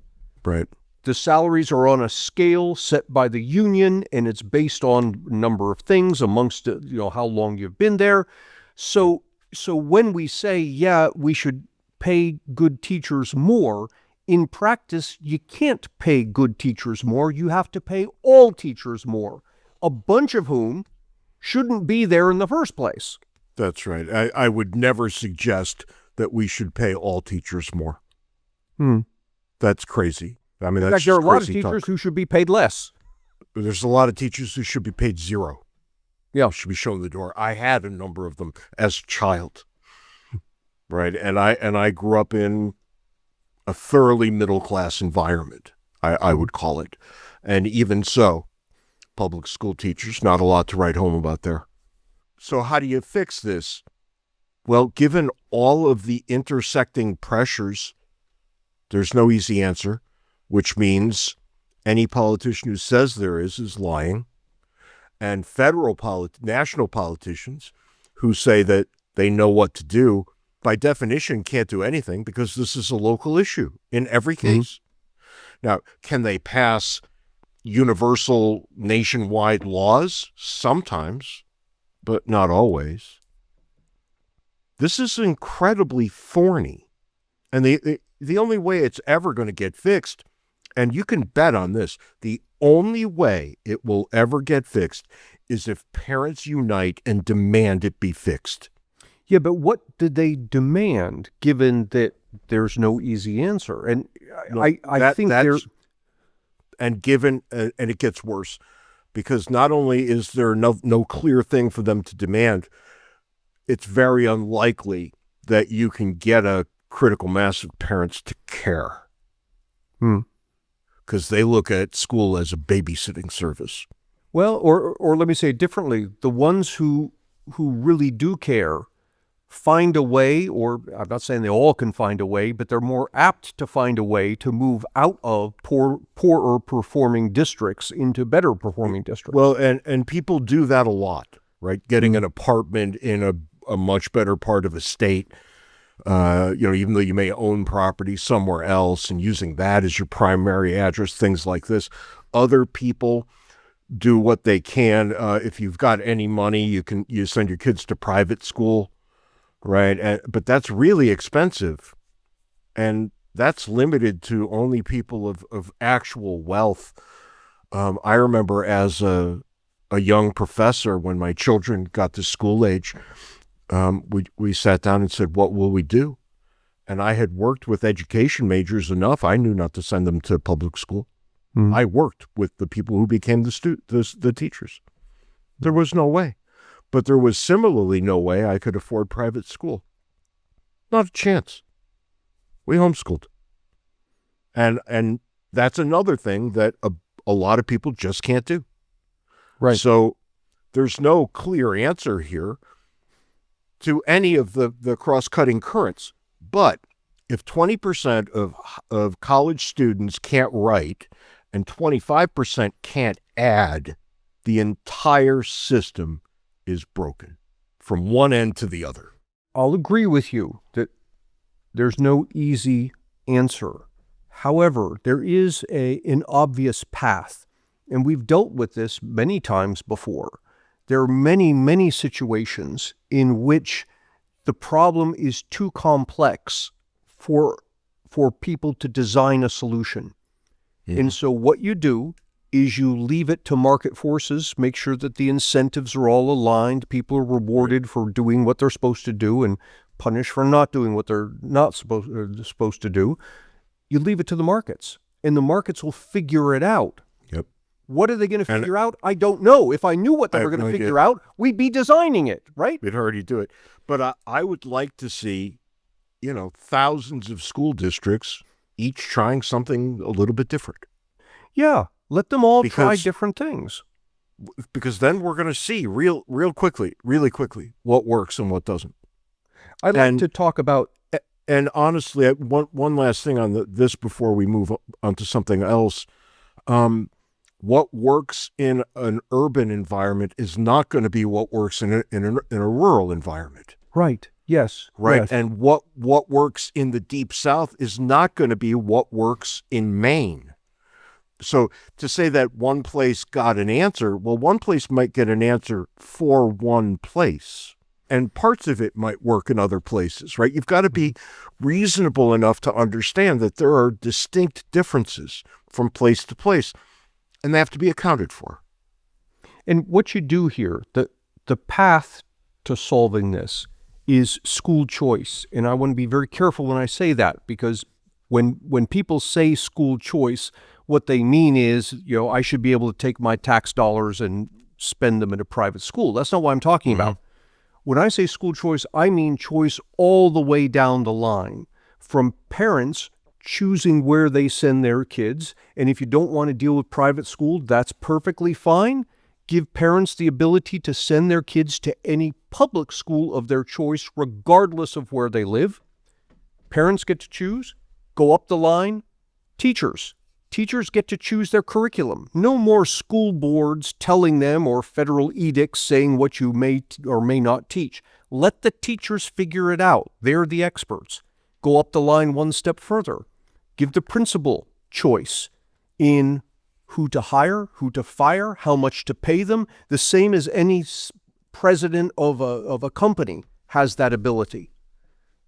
[SPEAKER 1] Right.
[SPEAKER 2] The salaries are on a scale set by the union, and it's based on a number of things amongst, how long you've been there. So when we say, yeah, we should pay good teachers more, in practice, you can't pay good teachers more. You have to pay all teachers more, a bunch of whom shouldn't be there in the first place.
[SPEAKER 1] That's right. I would never suggest that we should pay all teachers more. That's crazy. I mean,
[SPEAKER 2] In
[SPEAKER 1] that's
[SPEAKER 2] fact, there are a lot of
[SPEAKER 1] crazy
[SPEAKER 2] teachers
[SPEAKER 1] talk.
[SPEAKER 2] who should be paid less.
[SPEAKER 1] There's a lot of teachers who should be paid zero.
[SPEAKER 2] Yeah.
[SPEAKER 1] Should be shown the door. I had a number of them as a child. Right. And I grew up in a thoroughly middle-class environment, I would call it. And even so, public school teachers, not a lot to write home about there. So how do you fix this? Well, given all of the intersecting pressures, there's no easy answer, which means any politician who says there is lying. And national politicians who say that they know what to do, by definition, can't do anything because this is a local issue in every case. Now, can they pass universal nationwide laws? Sometimes, but not always. This is incredibly thorny. And the only way it's ever going to get fixed, and you can bet on this, the only way it will ever get fixed is if parents unite and demand it be fixed.
[SPEAKER 2] Yeah, but what did they demand, given that there's no easy answer? And I think there's...
[SPEAKER 1] And it gets worse, because not only is there no clear thing for them to demand, it's very unlikely that you can get a critical mass of parents to care. Because they look at school as a babysitting service.
[SPEAKER 2] Well, or let me say it differently, the ones who really do care find a way, or I'm not saying they all can find a way, but they're more apt to find a way to move out of poorer performing districts into better performing districts.
[SPEAKER 1] Well, and people do that a lot, right? Getting an apartment in a much better part of a state, even though you may own property somewhere else, and using that as your primary address, things like this. Other people do what they can. If you've got any money, you send your kids to private school. Right. But that's really expensive. And that's limited to only people of actual wealth. I remember as a young professor, when my children got to school age, we sat down and said, what will we do? And I had worked with education majors enough. I knew not to send them to public school. I worked with the people who became the teachers. There was no way. But there was similarly no way I could afford private school. Not a chance. We homeschooled. And that's another thing that a lot of people just can't do.
[SPEAKER 2] Right.
[SPEAKER 1] So there's no clear answer here to any of the cross-cutting currents. But if 20% of college students can't write and 25% can't add, the entire system is broken from one end to the other.
[SPEAKER 2] I'll agree with you that there's no easy answer. However, there is an obvious path, and we've dealt with this many times before. There are many, many situations in which the problem is too complex for people to design a solution. Mm-hmm. And so what you do is you leave it to market forces, make sure that the incentives are all aligned, people are rewarded for doing what they're supposed to do and punished for not doing what they're not supposed to do. You leave it to the markets, and the markets will figure it out.
[SPEAKER 1] Yep.
[SPEAKER 2] What are they going to figure out? I don't know. If I knew what they were going to figure out, we'd be designing it, right?
[SPEAKER 1] We'd already do it. But I would like to see, thousands of school districts, each trying something a little bit different.
[SPEAKER 2] Yeah. Let them all try different things.
[SPEAKER 1] Because then we're going to see really quickly, what works and what doesn't.
[SPEAKER 2] I'd like to talk about...
[SPEAKER 1] And honestly, one last thing on this before we move on to something else. What works in an urban environment is not going to be what works in a rural environment.
[SPEAKER 2] Right. Yes.
[SPEAKER 1] Right.
[SPEAKER 2] Yes.
[SPEAKER 1] And what works in the Deep South is not going to be what works in Maine. So to say that one place got an answer, well, one place might get an answer for one place, and parts of it might work in other places, right? You've got to be reasonable enough to understand that there are distinct differences from place to place, and they have to be accounted for.
[SPEAKER 2] And what you do here, the path to solving this is school choice. And I want to be very careful when I say that, because when people say school choice, what they mean is, I should be able to take my tax dollars and spend them in a private school. That's not what I'm talking about. When I say school choice, I mean choice all the way down the line, from parents choosing where they send their kids. And if you don't want to deal with private school, that's perfectly fine. Give parents the ability to send their kids to any public school of their choice, regardless of where they live. Parents get to choose. Go up the line. Teachers get to choose their curriculum. No more school boards telling them or federal edicts saying what you may or may not teach. Let the teachers figure it out. They're the experts. Go up the line one step further. Give the principal choice in who to hire, who to fire, how much to pay them. The same as any president of a company has that ability.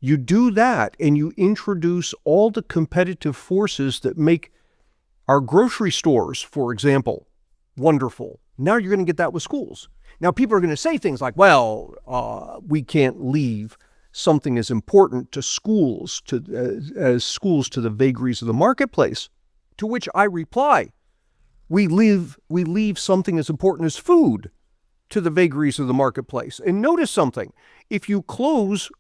[SPEAKER 2] You do that, and you introduce all the competitive forces that make our grocery stores, for example, wonderful. Now you're going to get that with schools. Now people are going to say things like, we can't leave something as important to schools as schools to the vagaries of the marketplace. To which I reply, we leave something as important as food to the vagaries of the marketplace. And notice something. If you close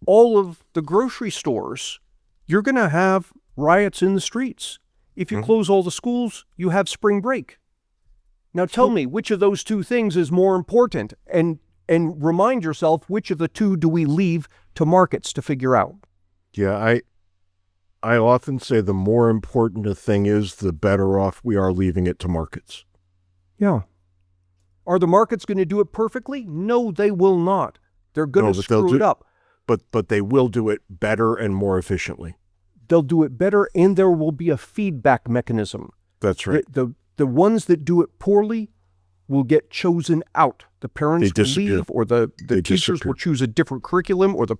[SPEAKER 2] all of the grocery stores, you're going to have riots in the streets. If you close all the schools, you have spring break. Now tell me, which of those two things is more important? And remind yourself, which of the two do we leave to markets to figure out?
[SPEAKER 1] Yeah, I often say the more important a thing is, the better off we are leaving it to markets.
[SPEAKER 2] Yeah. Are the markets going to do it perfectly? No, they will not. They're going to screw it up.
[SPEAKER 1] But they will do it better and more efficiently.
[SPEAKER 2] They'll do it better, and there will be a feedback mechanism.
[SPEAKER 1] That's right.
[SPEAKER 2] The ones that do it poorly will get chosen out. The parents will leave, or the teachers will choose a different curriculum, or the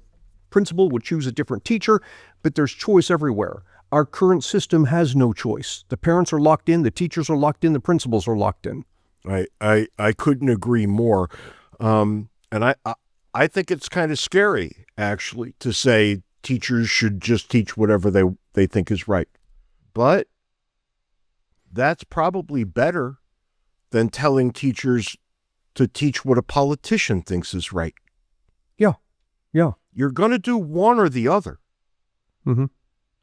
[SPEAKER 2] principal will choose a different teacher, but there's choice everywhere. Our current system has no choice. The parents are locked in, the teachers are locked in, the principals are locked in.
[SPEAKER 1] I couldn't agree more. And I think it's kind of scary, actually, to say teachers should just teach whatever they think is right. But that's probably better than telling teachers to teach what a politician thinks is right.
[SPEAKER 2] Yeah.
[SPEAKER 1] You're going to do one or the other.
[SPEAKER 2] Mm-hmm.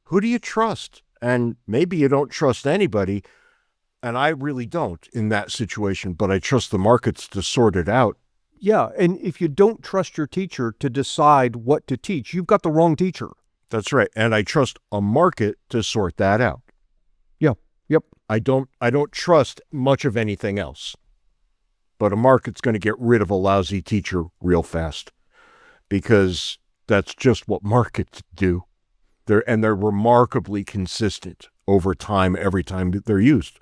[SPEAKER 1] Who do you trust? And maybe you don't trust anybody, and I really don't in that situation, but I trust the markets to sort it out.
[SPEAKER 2] Yeah, and if you don't trust your teacher to decide what to teach, you've got the wrong teacher.
[SPEAKER 1] That's right. And I trust a market to sort that out.
[SPEAKER 2] Yeah. Yep.
[SPEAKER 1] I don't trust much of anything else. but a market's going to get rid of a lousy teacher real fast, because that's just what markets do. They're remarkably consistent over time, every time that they're used.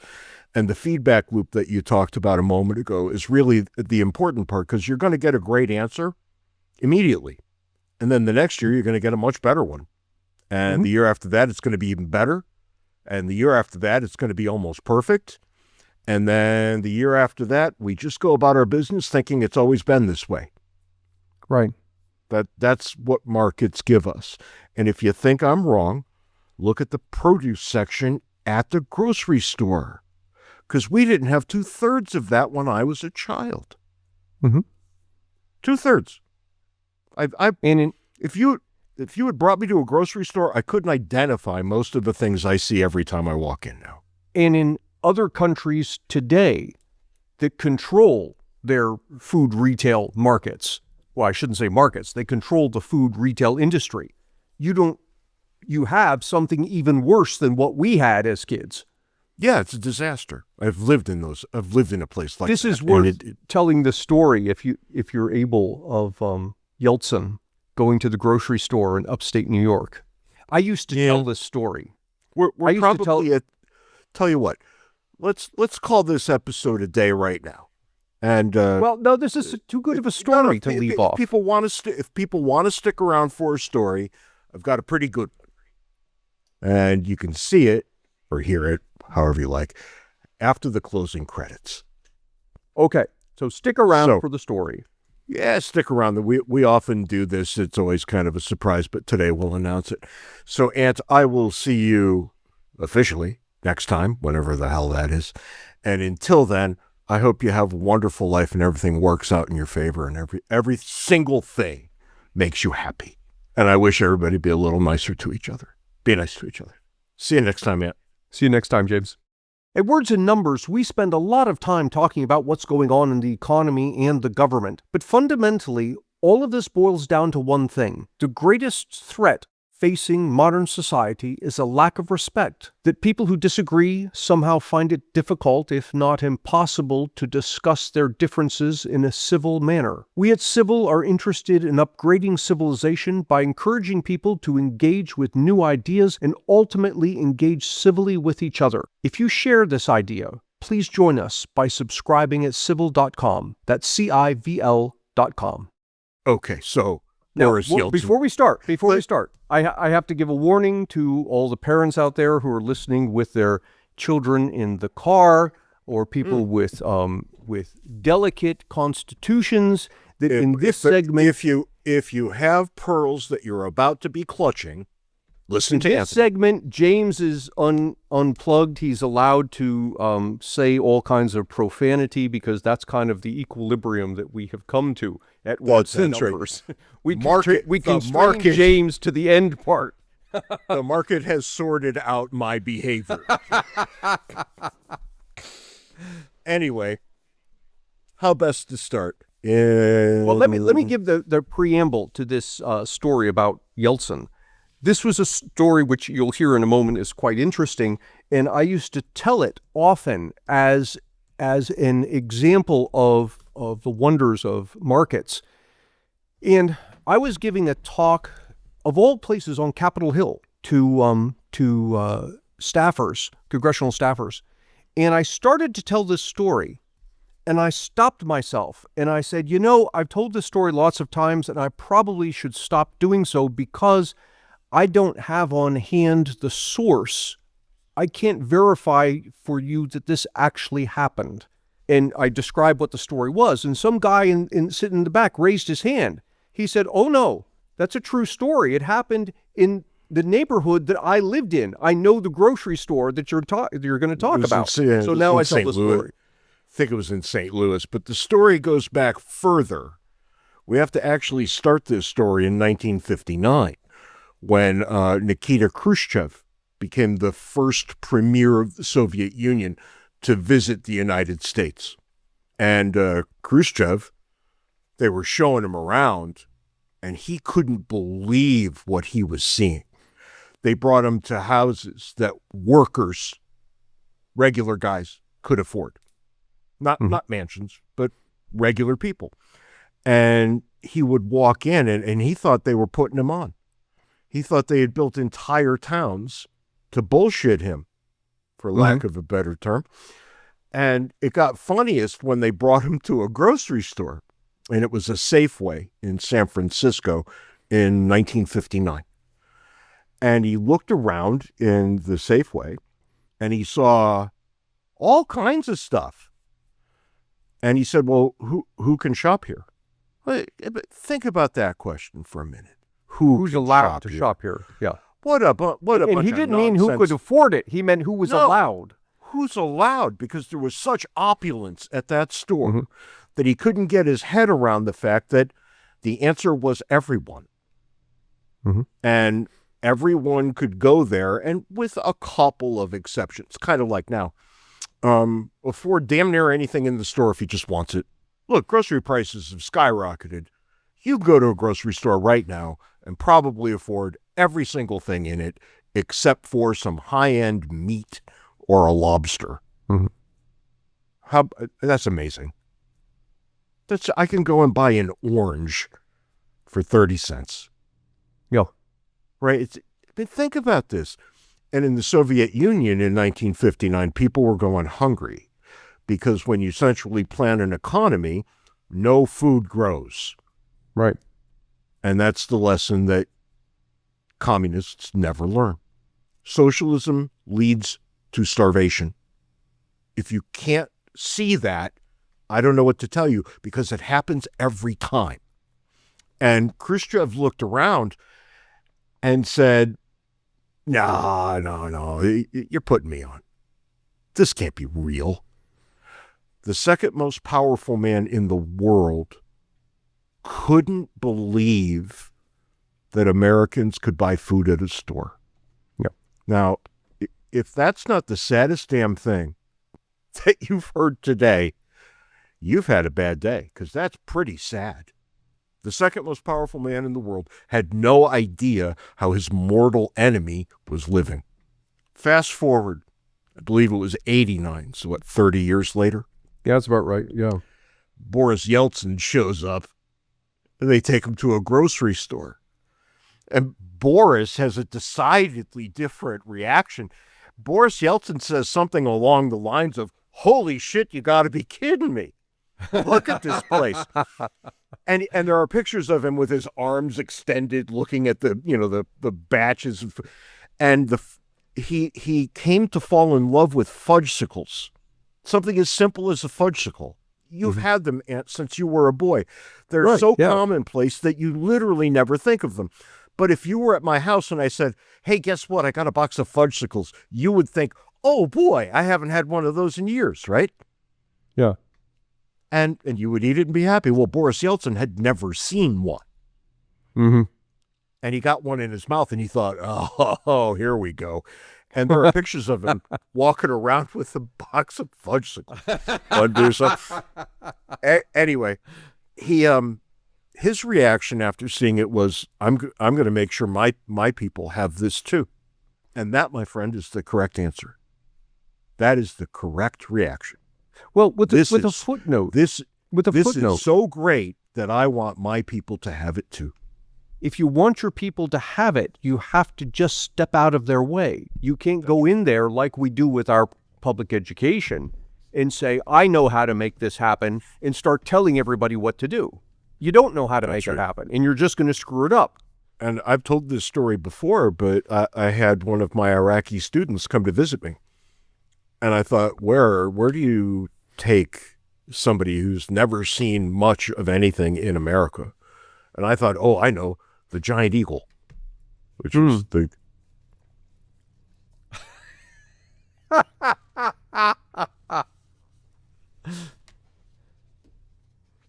[SPEAKER 1] And the feedback loop that you talked about a moment ago is really the important part, because you're going to get a great answer immediately. And then the next year, you're going to get a much better one. And the year after that, it's going to be even better. And the year after that, it's going to be almost perfect. And then the year after that, we just go about our business thinking it's always been this way.
[SPEAKER 2] Right.
[SPEAKER 1] That's what markets give us. And if you think I'm wrong, look at the produce section at the grocery store, because we didn't have 2/3 of that when I was a child. 2/3. If you had brought me to a grocery store, I couldn't identify most of the things I see every time I walk in now.
[SPEAKER 2] And in other countries today that control their food retail markets, well, I shouldn't say markets, they control the food retail industry. You have something even worse than what we had as kids.
[SPEAKER 1] Yeah, it's a disaster. I've lived in a place like
[SPEAKER 2] this.
[SPEAKER 1] That.
[SPEAKER 2] This is worth telling the story, if you're able, of Yeltsin going to the grocery store in upstate New York. I used to tell this story.
[SPEAKER 1] We're probably tell you what. Let's call this episode a day right now. And
[SPEAKER 2] well, no, this is too good of a story to leave off.
[SPEAKER 1] If people want to stick around for a story, I've got a pretty good one, and you can see it or hear it, however you like, after the closing credits.
[SPEAKER 2] Okay, so stick around for the story.
[SPEAKER 1] Yeah, stick around. We often do this. It's always kind of a surprise, but today we'll announce it. So, Ant, I will see you officially next time, whenever the hell that is. And until then, I hope you have a wonderful life and everything works out in your favor and every single thing makes you happy. And I wish everybody be a little nicer to each other. Be nice to each other. See you next time, Ant.
[SPEAKER 2] See you next time, James. At Words and Numbers, we spend a lot of time talking about what's going on in the economy and the government. But fundamentally, all of this boils down to one thing. The greatest threat facing modern society is a lack of respect, that people who disagree somehow find it difficult, if not impossible, to discuss their differences in a civil manner. We at Civil are interested in upgrading civilization by encouraging people to engage with new ideas and ultimately engage civilly with each other. If you share this idea, please join us by subscribing at civil.com. That's CIVL.com.
[SPEAKER 1] Okay, so
[SPEAKER 2] now, before we start, I have to give a warning to all the parents out there who are listening with their children in the car, or people with delicate constitutions, that in this segment,
[SPEAKER 1] if you have pearls that you're about to be clutching, listen to Anthony.
[SPEAKER 2] This segment, James is unplugged. He's allowed to say all kinds of profanity, because that's kind of the equilibrium that we have come to at Words and Numbers. We constrain James to the end part.
[SPEAKER 1] The market has sorted out my behavior. Anyway, how best to start?
[SPEAKER 2] Well, let me give the preamble to this story about Yeltsin. This was a story which you'll hear in a moment is quite interesting, and I used to tell it often as an example of the wonders of markets. And I was giving a talk, of all places, on Capitol Hill to staffers, congressional staffers, and I started to tell this story, and I stopped myself, and I said, I've told this story lots of times, and I probably should stop doing so, because I don't have on hand the source. I can't verify for you that this actually happened. And I described what the story was, and some guy sitting in the back raised his hand. He said, "Oh no, that's a true story. It happened in the neighborhood that I lived in. I know the grocery store that you're going to talk about." So now I tell the story.
[SPEAKER 1] I think it was in St. Louis, but the story goes back further. We have to actually start this story in 1959, when Nikita Khrushchev became the first premier of the Soviet Union to visit the United States. And Khrushchev, they were showing him around, and he couldn't believe what he was seeing. They brought him to houses that workers, regular guys, could afford. Not mansions, but regular people. And he would walk in, and he thought they were putting him on. He thought they had built entire towns to bullshit him, for lack of a better term. And it got funniest when they brought him to a grocery store, and it was a Safeway in San Francisco in 1959. And he looked around in the Safeway, and he saw all kinds of stuff. And he said, well, who can shop here? Think about that question for a minute.
[SPEAKER 2] Who's allowed to shop here? Yeah.
[SPEAKER 1] What a
[SPEAKER 2] and he didn't mean who could afford it. He meant who was allowed.
[SPEAKER 1] Who's allowed? Because there was such opulence at that store that he couldn't get his head around the fact that the answer was everyone. And everyone could go there, and with a couple of exceptions, kind of like now, afford damn near anything in the store if he just wants it. Look, grocery prices have skyrocketed. You can go to a grocery store right now and probably afford every single thing in it except for some high-end meat or a lobster. That's amazing. I can go and buy an orange for 30 cents.
[SPEAKER 2] Yeah.
[SPEAKER 1] Right? Think about this. And in the Soviet Union in 1959, people were going hungry because when you centrally plan an economy, no food grows.
[SPEAKER 2] Right.
[SPEAKER 1] And that's the lesson that communists never learn. Socialism leads to starvation. If you can't see that, I don't know what to tell you, because it happens every time. And Khrushchev looked around and said, no, you're putting me on. This can't be real. The second most powerful man in the world couldn't believe that Americans could buy food at a store.
[SPEAKER 2] Yep.
[SPEAKER 1] Now, if that's not the saddest damn thing that you've heard today, you've had a bad day, because that's pretty sad. The second most powerful man in the world had no idea how his mortal enemy was living. Fast forward, I believe it was 89, so 30 years later?
[SPEAKER 2] Yeah, that's about right, yeah.
[SPEAKER 1] Boris Yeltsin shows up, and they take him to a grocery store. And Boris has a decidedly different reaction. Boris Yeltsin says something along the lines of, holy shit, you got to be kidding me. Look at this place. And there are pictures of him with his arms extended, looking at the batches of, and he came to fall in love with fudgesicles. Something as simple as a fudgesicle. You've had them, Aunt, since you were a boy. They're so commonplace that you literally never think of them. But if you were at my house and I said, hey, guess what? I got a box of fudgesicles. You would think, oh boy, I haven't had one of those in years, right?
[SPEAKER 2] Yeah.
[SPEAKER 1] And you would eat it and be happy. Well, Boris Yeltsin had never seen one. And he got one in his mouth and he thought, oh, here we go. And there are pictures of him walking around with a box of fudgesicles. Anyway, his reaction after seeing it was, I'm going to make sure my people have this too. And that, my friend, is the correct answer. That is the correct reaction.
[SPEAKER 2] Well, with a footnote.
[SPEAKER 1] This is so great that I want my people to have it too.
[SPEAKER 2] If you want your people to have it, you have to just step out of their way. You can't go in there like we do with our public education and say, I know how to make this happen, and start telling everybody what to do. You don't know how to make it happen, and you're just going to screw it up.
[SPEAKER 1] And I've told this story before, but I had one of my Iraqi students come to visit me. And I thought, where do you take somebody who's never seen much of anything in America? And I thought, oh, I know, the giant eagle, which was the...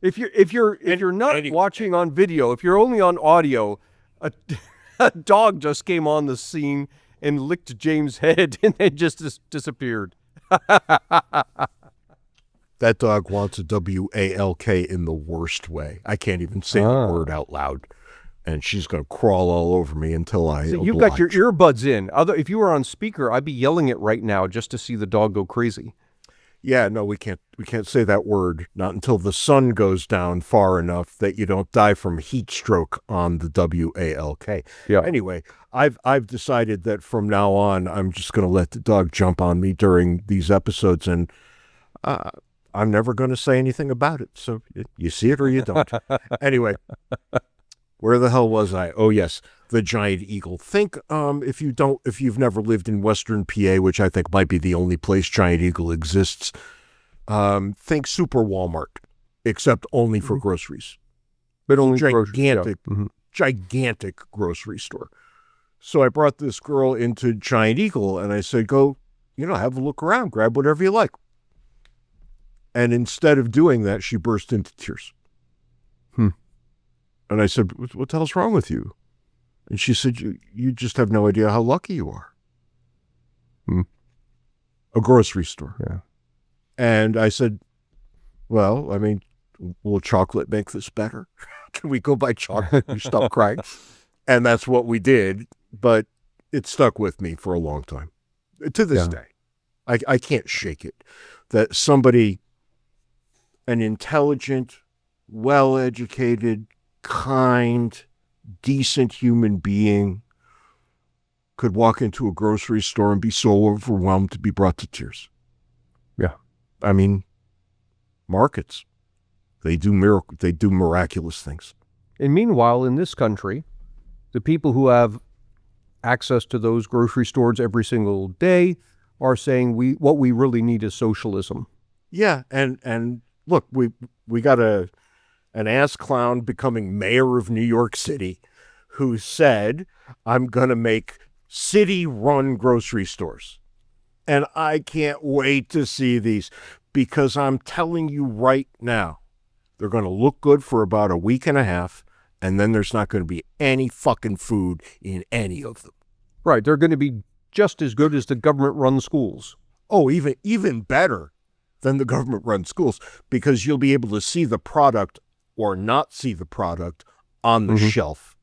[SPEAKER 2] If you're not watching on video, if you're only on audio, a dog just came on the scene and licked James' head and then just disappeared.
[SPEAKER 1] That dog wants a WALK in the worst way. I can't even say the word out loud. And she's going to crawl all over me until I oblige.
[SPEAKER 2] You've got your earbuds in. If you were on speaker, I'd be yelling it right now just to see the dog go crazy.
[SPEAKER 1] Yeah, no, we can't say that word, not until the sun goes down far enough that you don't die from heat stroke on the WALK.
[SPEAKER 2] Yeah.
[SPEAKER 1] Anyway, I've decided that from now on I'm just going to let the dog jump on me during these episodes, and I'm never going to say anything about it. So you see it or you don't. Anyway, where the hell was I? Oh yes, the giant eagle. Think if you've never lived in Western PA, which I think might be the only place giant eagle exists. Think Super Walmart, except only for groceries.
[SPEAKER 2] But only
[SPEAKER 1] gigantic,
[SPEAKER 2] groceries,
[SPEAKER 1] gigantic grocery store. So I brought this girl into Giant Eagle, and I said, "Go, have a look around, grab whatever you like." And instead of doing that, she burst into tears. And I said, "What the hell's wrong with you?" And she said, you just have no idea how lucky you are. A grocery store.
[SPEAKER 2] Yeah.
[SPEAKER 1] And I said, well, I mean, will chocolate make this better? Can we go buy chocolate and stop crying? And that's what we did, but it stuck with me for a long time. To this day. I can't shake it. That somebody, an intelligent, well-educated, kind, decent human being could walk into a grocery store and be so overwhelmed to be brought to tears.
[SPEAKER 2] Yeah.
[SPEAKER 1] I mean, markets, they do miraculous things.
[SPEAKER 2] And meanwhile, in this country, the people who have access to those grocery stores every single day are saying what we really need is socialism.
[SPEAKER 1] Yeah, and look, we got an ass clown becoming mayor of New York City who said, I'm going to make city-run grocery stores. And I can't wait to see these, because I'm telling you right now, they're going to look good for about a week and a half, and then there's not going to be any fucking food in any of them.
[SPEAKER 2] Right, they're going to be just as good as the government-run schools.
[SPEAKER 1] Oh, even better than the government-run schools, because you'll be able to see the product or not see the product on the shelf.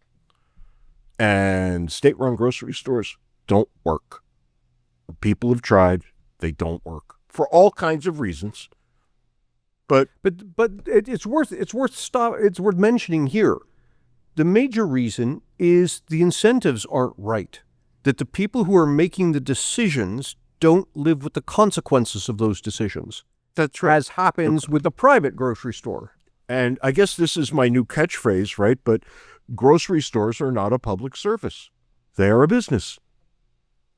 [SPEAKER 1] And state-run grocery stores don't work. People have tried. They don't work for all kinds of reasons. But
[SPEAKER 2] it's worth mentioning here. The major reason is the incentives aren't right. That the people who are making the decisions don't live with the consequences of those decisions.
[SPEAKER 1] That's right.
[SPEAKER 2] As happens with the private grocery store.
[SPEAKER 1] And I guess this is my new catchphrase, right? But grocery stores are not a public service. They are a business.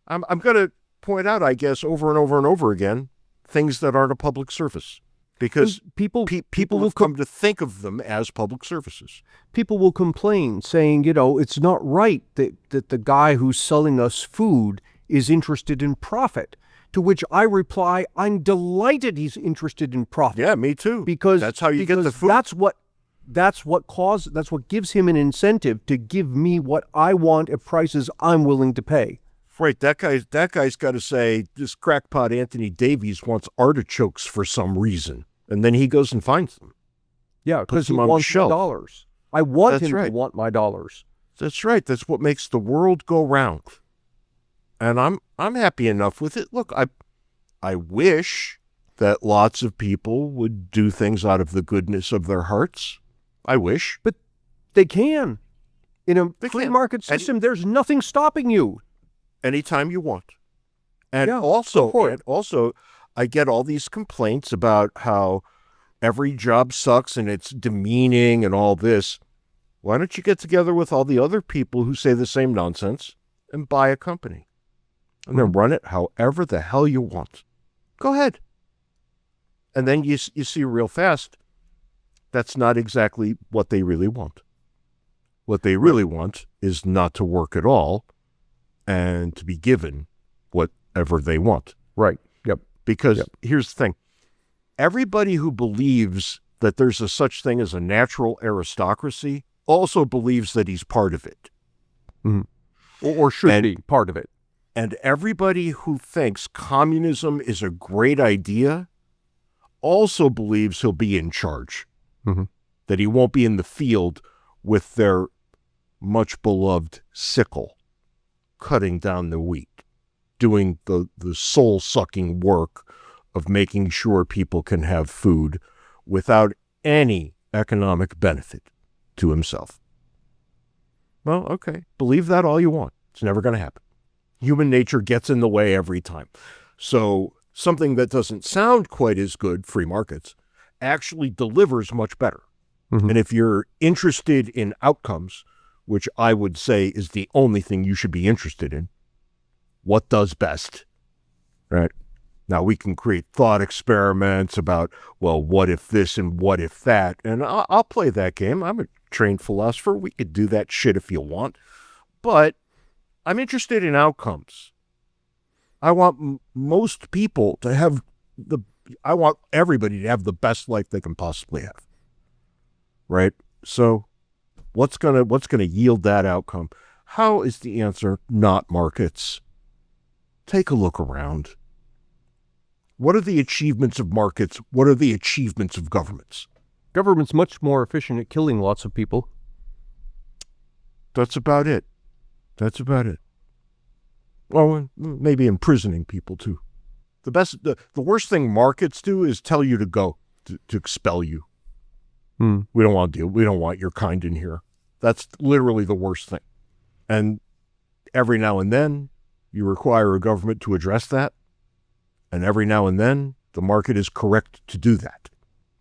[SPEAKER 1] I'm going to point out, I guess, over and over and over again, things that aren't a public service. Because people will come to think of them as public services.
[SPEAKER 2] People will complain, saying, it's not right that the guy who's selling us food is interested in profit. To which I reply, I'm delighted he's interested in profit.
[SPEAKER 1] Yeah, me too.
[SPEAKER 2] Because
[SPEAKER 1] that's how you get the food.
[SPEAKER 2] That's what gives him an incentive to give me what I want at prices I'm willing to pay.
[SPEAKER 1] Right, that guy's got to say, this crackpot Anthony Davies wants artichokes for some reason, and then he goes and finds them.
[SPEAKER 2] Yeah, because he wants my dollars. I want him to want my dollars.
[SPEAKER 1] That's right. That's what makes the world go round. And I'm happy enough with it. Look, I wish that lots of people would do things out of the goodness of their hearts. I wish.
[SPEAKER 2] But they can. In a free market system, there's nothing stopping you.
[SPEAKER 1] Anytime you want. And also, I get all these complaints about how every job sucks and it's demeaning and all this. Why don't you get together with all the other people who say the same nonsense and buy a company? And then run it however the hell you want. Go ahead. And then you see real fast, that's not exactly what they really want. What they really want is not to work at all and to be given whatever they want.
[SPEAKER 2] Right. Yep.
[SPEAKER 1] Because here's the thing. Everybody who believes that there's a such thing as a natural aristocracy also believes that he's part of it.
[SPEAKER 2] Or should be part of it.
[SPEAKER 1] And everybody who thinks communism is a great idea also believes he'll be in charge. That he won't be in the field with their much beloved sickle, cutting down the wheat, doing the soul-sucking work of making sure people can have food without any economic benefit to himself. Well, okay, believe that all you want. It's never going to happen. Human nature gets in the way every time. So something that doesn't sound quite as good, free markets, actually delivers much better.
[SPEAKER 2] Mm-hmm.
[SPEAKER 1] And if you're interested in outcomes, which I would say is the only thing you should be interested in, what does best, right? Now we can create thought experiments about, well, what if this and what if that? And I'll play that game. I'm a trained philosopher. We could do that shit if you want. But I'm interested in outcomes. I want most people to have I want everybody to have the best life they can possibly have. Right? So what's gonna yield that outcome? How is the answer not markets? Take a look around. What are the achievements of markets? What are the achievements of governments?
[SPEAKER 2] Government's much more efficient at killing lots of people.
[SPEAKER 1] That's about it. That's about it. Well, maybe imprisoning people too. The worst thing markets do is tell you to go, to expel you. We don't want to deal. We don't want your kind in here. That's literally the worst thing. And every now and then, you require a government to address that. And every now and then, the market is correct to do that.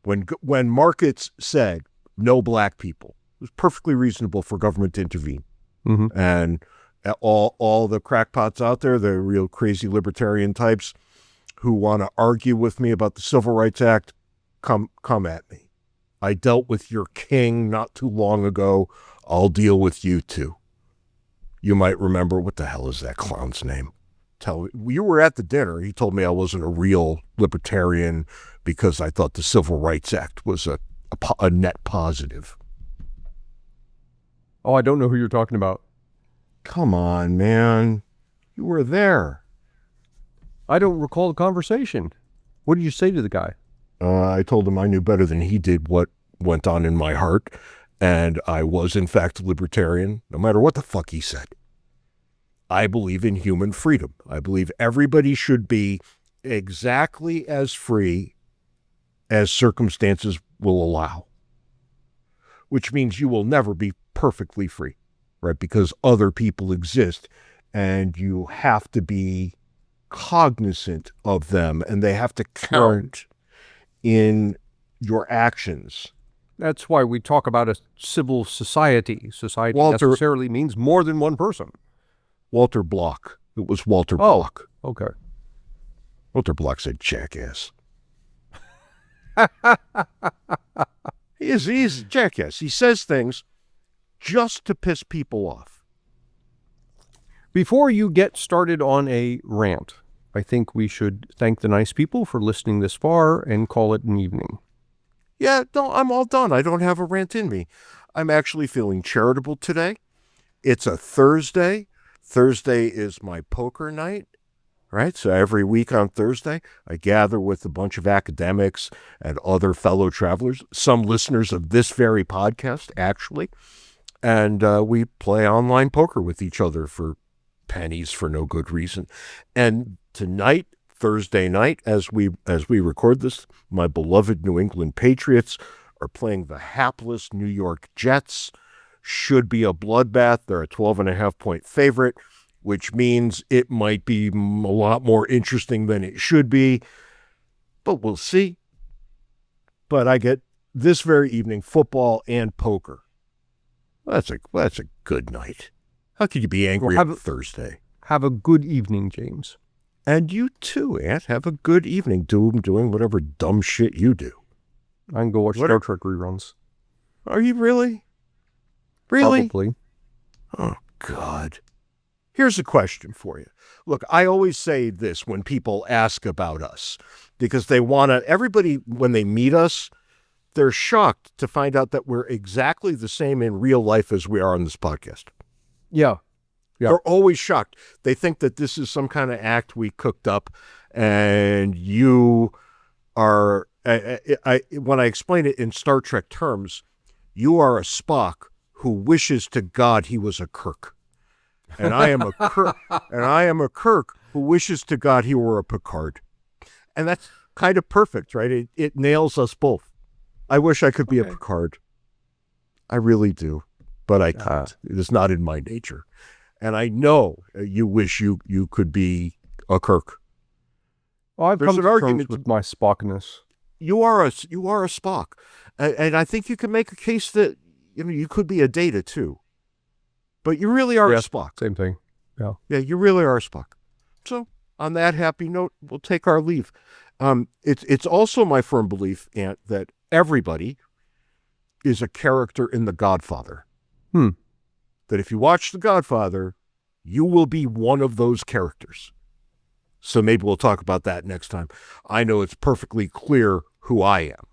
[SPEAKER 1] When markets said no black people, it was perfectly reasonable for government to intervene.
[SPEAKER 2] Mm-hmm.
[SPEAKER 1] And all the crackpots out there, the real crazy libertarian types who want to argue with me about the Civil Rights Act, come at me. I dealt with your king not too long ago. I'll deal with you too. You might remember, what the hell is that clown's name? You were at the dinner. He told me I wasn't a real libertarian because I thought the Civil Rights Act was a net positive.
[SPEAKER 2] Oh, I don't know who you're talking about.
[SPEAKER 1] Come on, man. You were there.
[SPEAKER 2] I don't recall the conversation. What did you say to the guy?
[SPEAKER 1] I told him I knew better than he did what went on in my heart, and I was, in fact, a libertarian, no matter what the fuck he said. I believe in human freedom. I believe everybody should be exactly as free as circumstances will allow, which means you will never be perfectly free, right? Because other people exist, and you have to be cognizant of them, and they have to count in your actions.
[SPEAKER 2] That's why we talk about a civil society. Society necessarily means more than one person.
[SPEAKER 1] Walter Block. It was Walter Block.
[SPEAKER 2] Okay.
[SPEAKER 1] Walter Block's a jackass. He's a jackass. He says things just to piss people off.
[SPEAKER 2] Before you get started on a rant, I think we should thank the nice people for listening this far and call it an evening.
[SPEAKER 1] Yeah, no, I'm all done. I don't have a rant in me. I'm actually feeling charitable today. It's a Thursday. Thursday is my poker night, right? So every week on Thursday, I gather with a bunch of academics and other fellow travelers, some listeners of this very podcast, actually, and we play online poker with each other for pennies for no good reason. And tonight, Thursday night, as we record this, my beloved New England Patriots are playing the hapless New York Jets. Should be a bloodbath. They're a 12.5-point favorite, which means it might be a lot more interesting than it should be, but we'll see. But I get this very evening football and poker. That's a good night. How could you be angry on Thursday?
[SPEAKER 2] Have a good evening, James.
[SPEAKER 1] And you too, Ant. Have a good evening doing whatever dumb shit you do.
[SPEAKER 2] I can go watch Star Trek reruns.
[SPEAKER 1] Are you really? Really?
[SPEAKER 2] Probably.
[SPEAKER 1] Oh, God. Here's a question for you. Look, I always say this when people ask about us, because they want to, everybody, when they meet us, they're shocked to find out that we're exactly the same in real life as we are on this podcast.
[SPEAKER 2] Yeah.
[SPEAKER 1] They're always shocked. They think that this is some kind of act we cooked up, and you are, when I explain it in Star Trek terms, you are a Spock who wishes to God he was a Kirk. And I am a Kirk, who wishes to God he were a Picard. And kind of perfect, right? It nails us both. I wish I could be a
[SPEAKER 2] Okay.
[SPEAKER 1] Picard. I really do, but I can't. It is not in my nature. And I know you wish you could be a Kirk.
[SPEAKER 2] Well, I've
[SPEAKER 1] There's
[SPEAKER 2] come
[SPEAKER 1] an
[SPEAKER 2] to
[SPEAKER 1] argument
[SPEAKER 2] terms with my Spockness.
[SPEAKER 1] You are a Spock, and I think you can make a case that you could be a Data too, but you really are a
[SPEAKER 2] Yes,
[SPEAKER 1] Spock.
[SPEAKER 2] Same thing.
[SPEAKER 1] Yeah, you really are a Spock. So on that happy note, we'll take our leave. It's also my firm belief, Ant, that everybody is a character in The Godfather. That if you watch The Godfather, you will be one of those characters. So maybe we'll talk about that next time. I know it's perfectly clear who I am.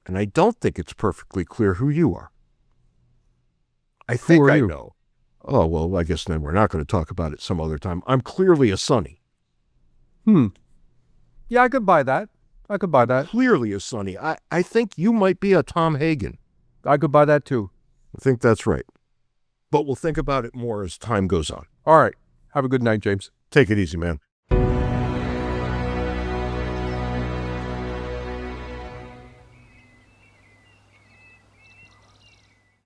[SPEAKER 1] And I don't think it's perfectly clear who you are. I think
[SPEAKER 2] are
[SPEAKER 1] I
[SPEAKER 2] you?
[SPEAKER 1] know. Oh, well, I guess then we're not going to talk about it some other time. I'm clearly a Sonny.
[SPEAKER 2] Yeah, I could buy that.
[SPEAKER 1] Clearly a Sonny. I think you might be a Tom Hagen.
[SPEAKER 2] I could buy that too.
[SPEAKER 1] I think that's right. But we'll think about it more as time goes on.
[SPEAKER 2] All right. Have a good night, James.
[SPEAKER 1] Take it easy, man.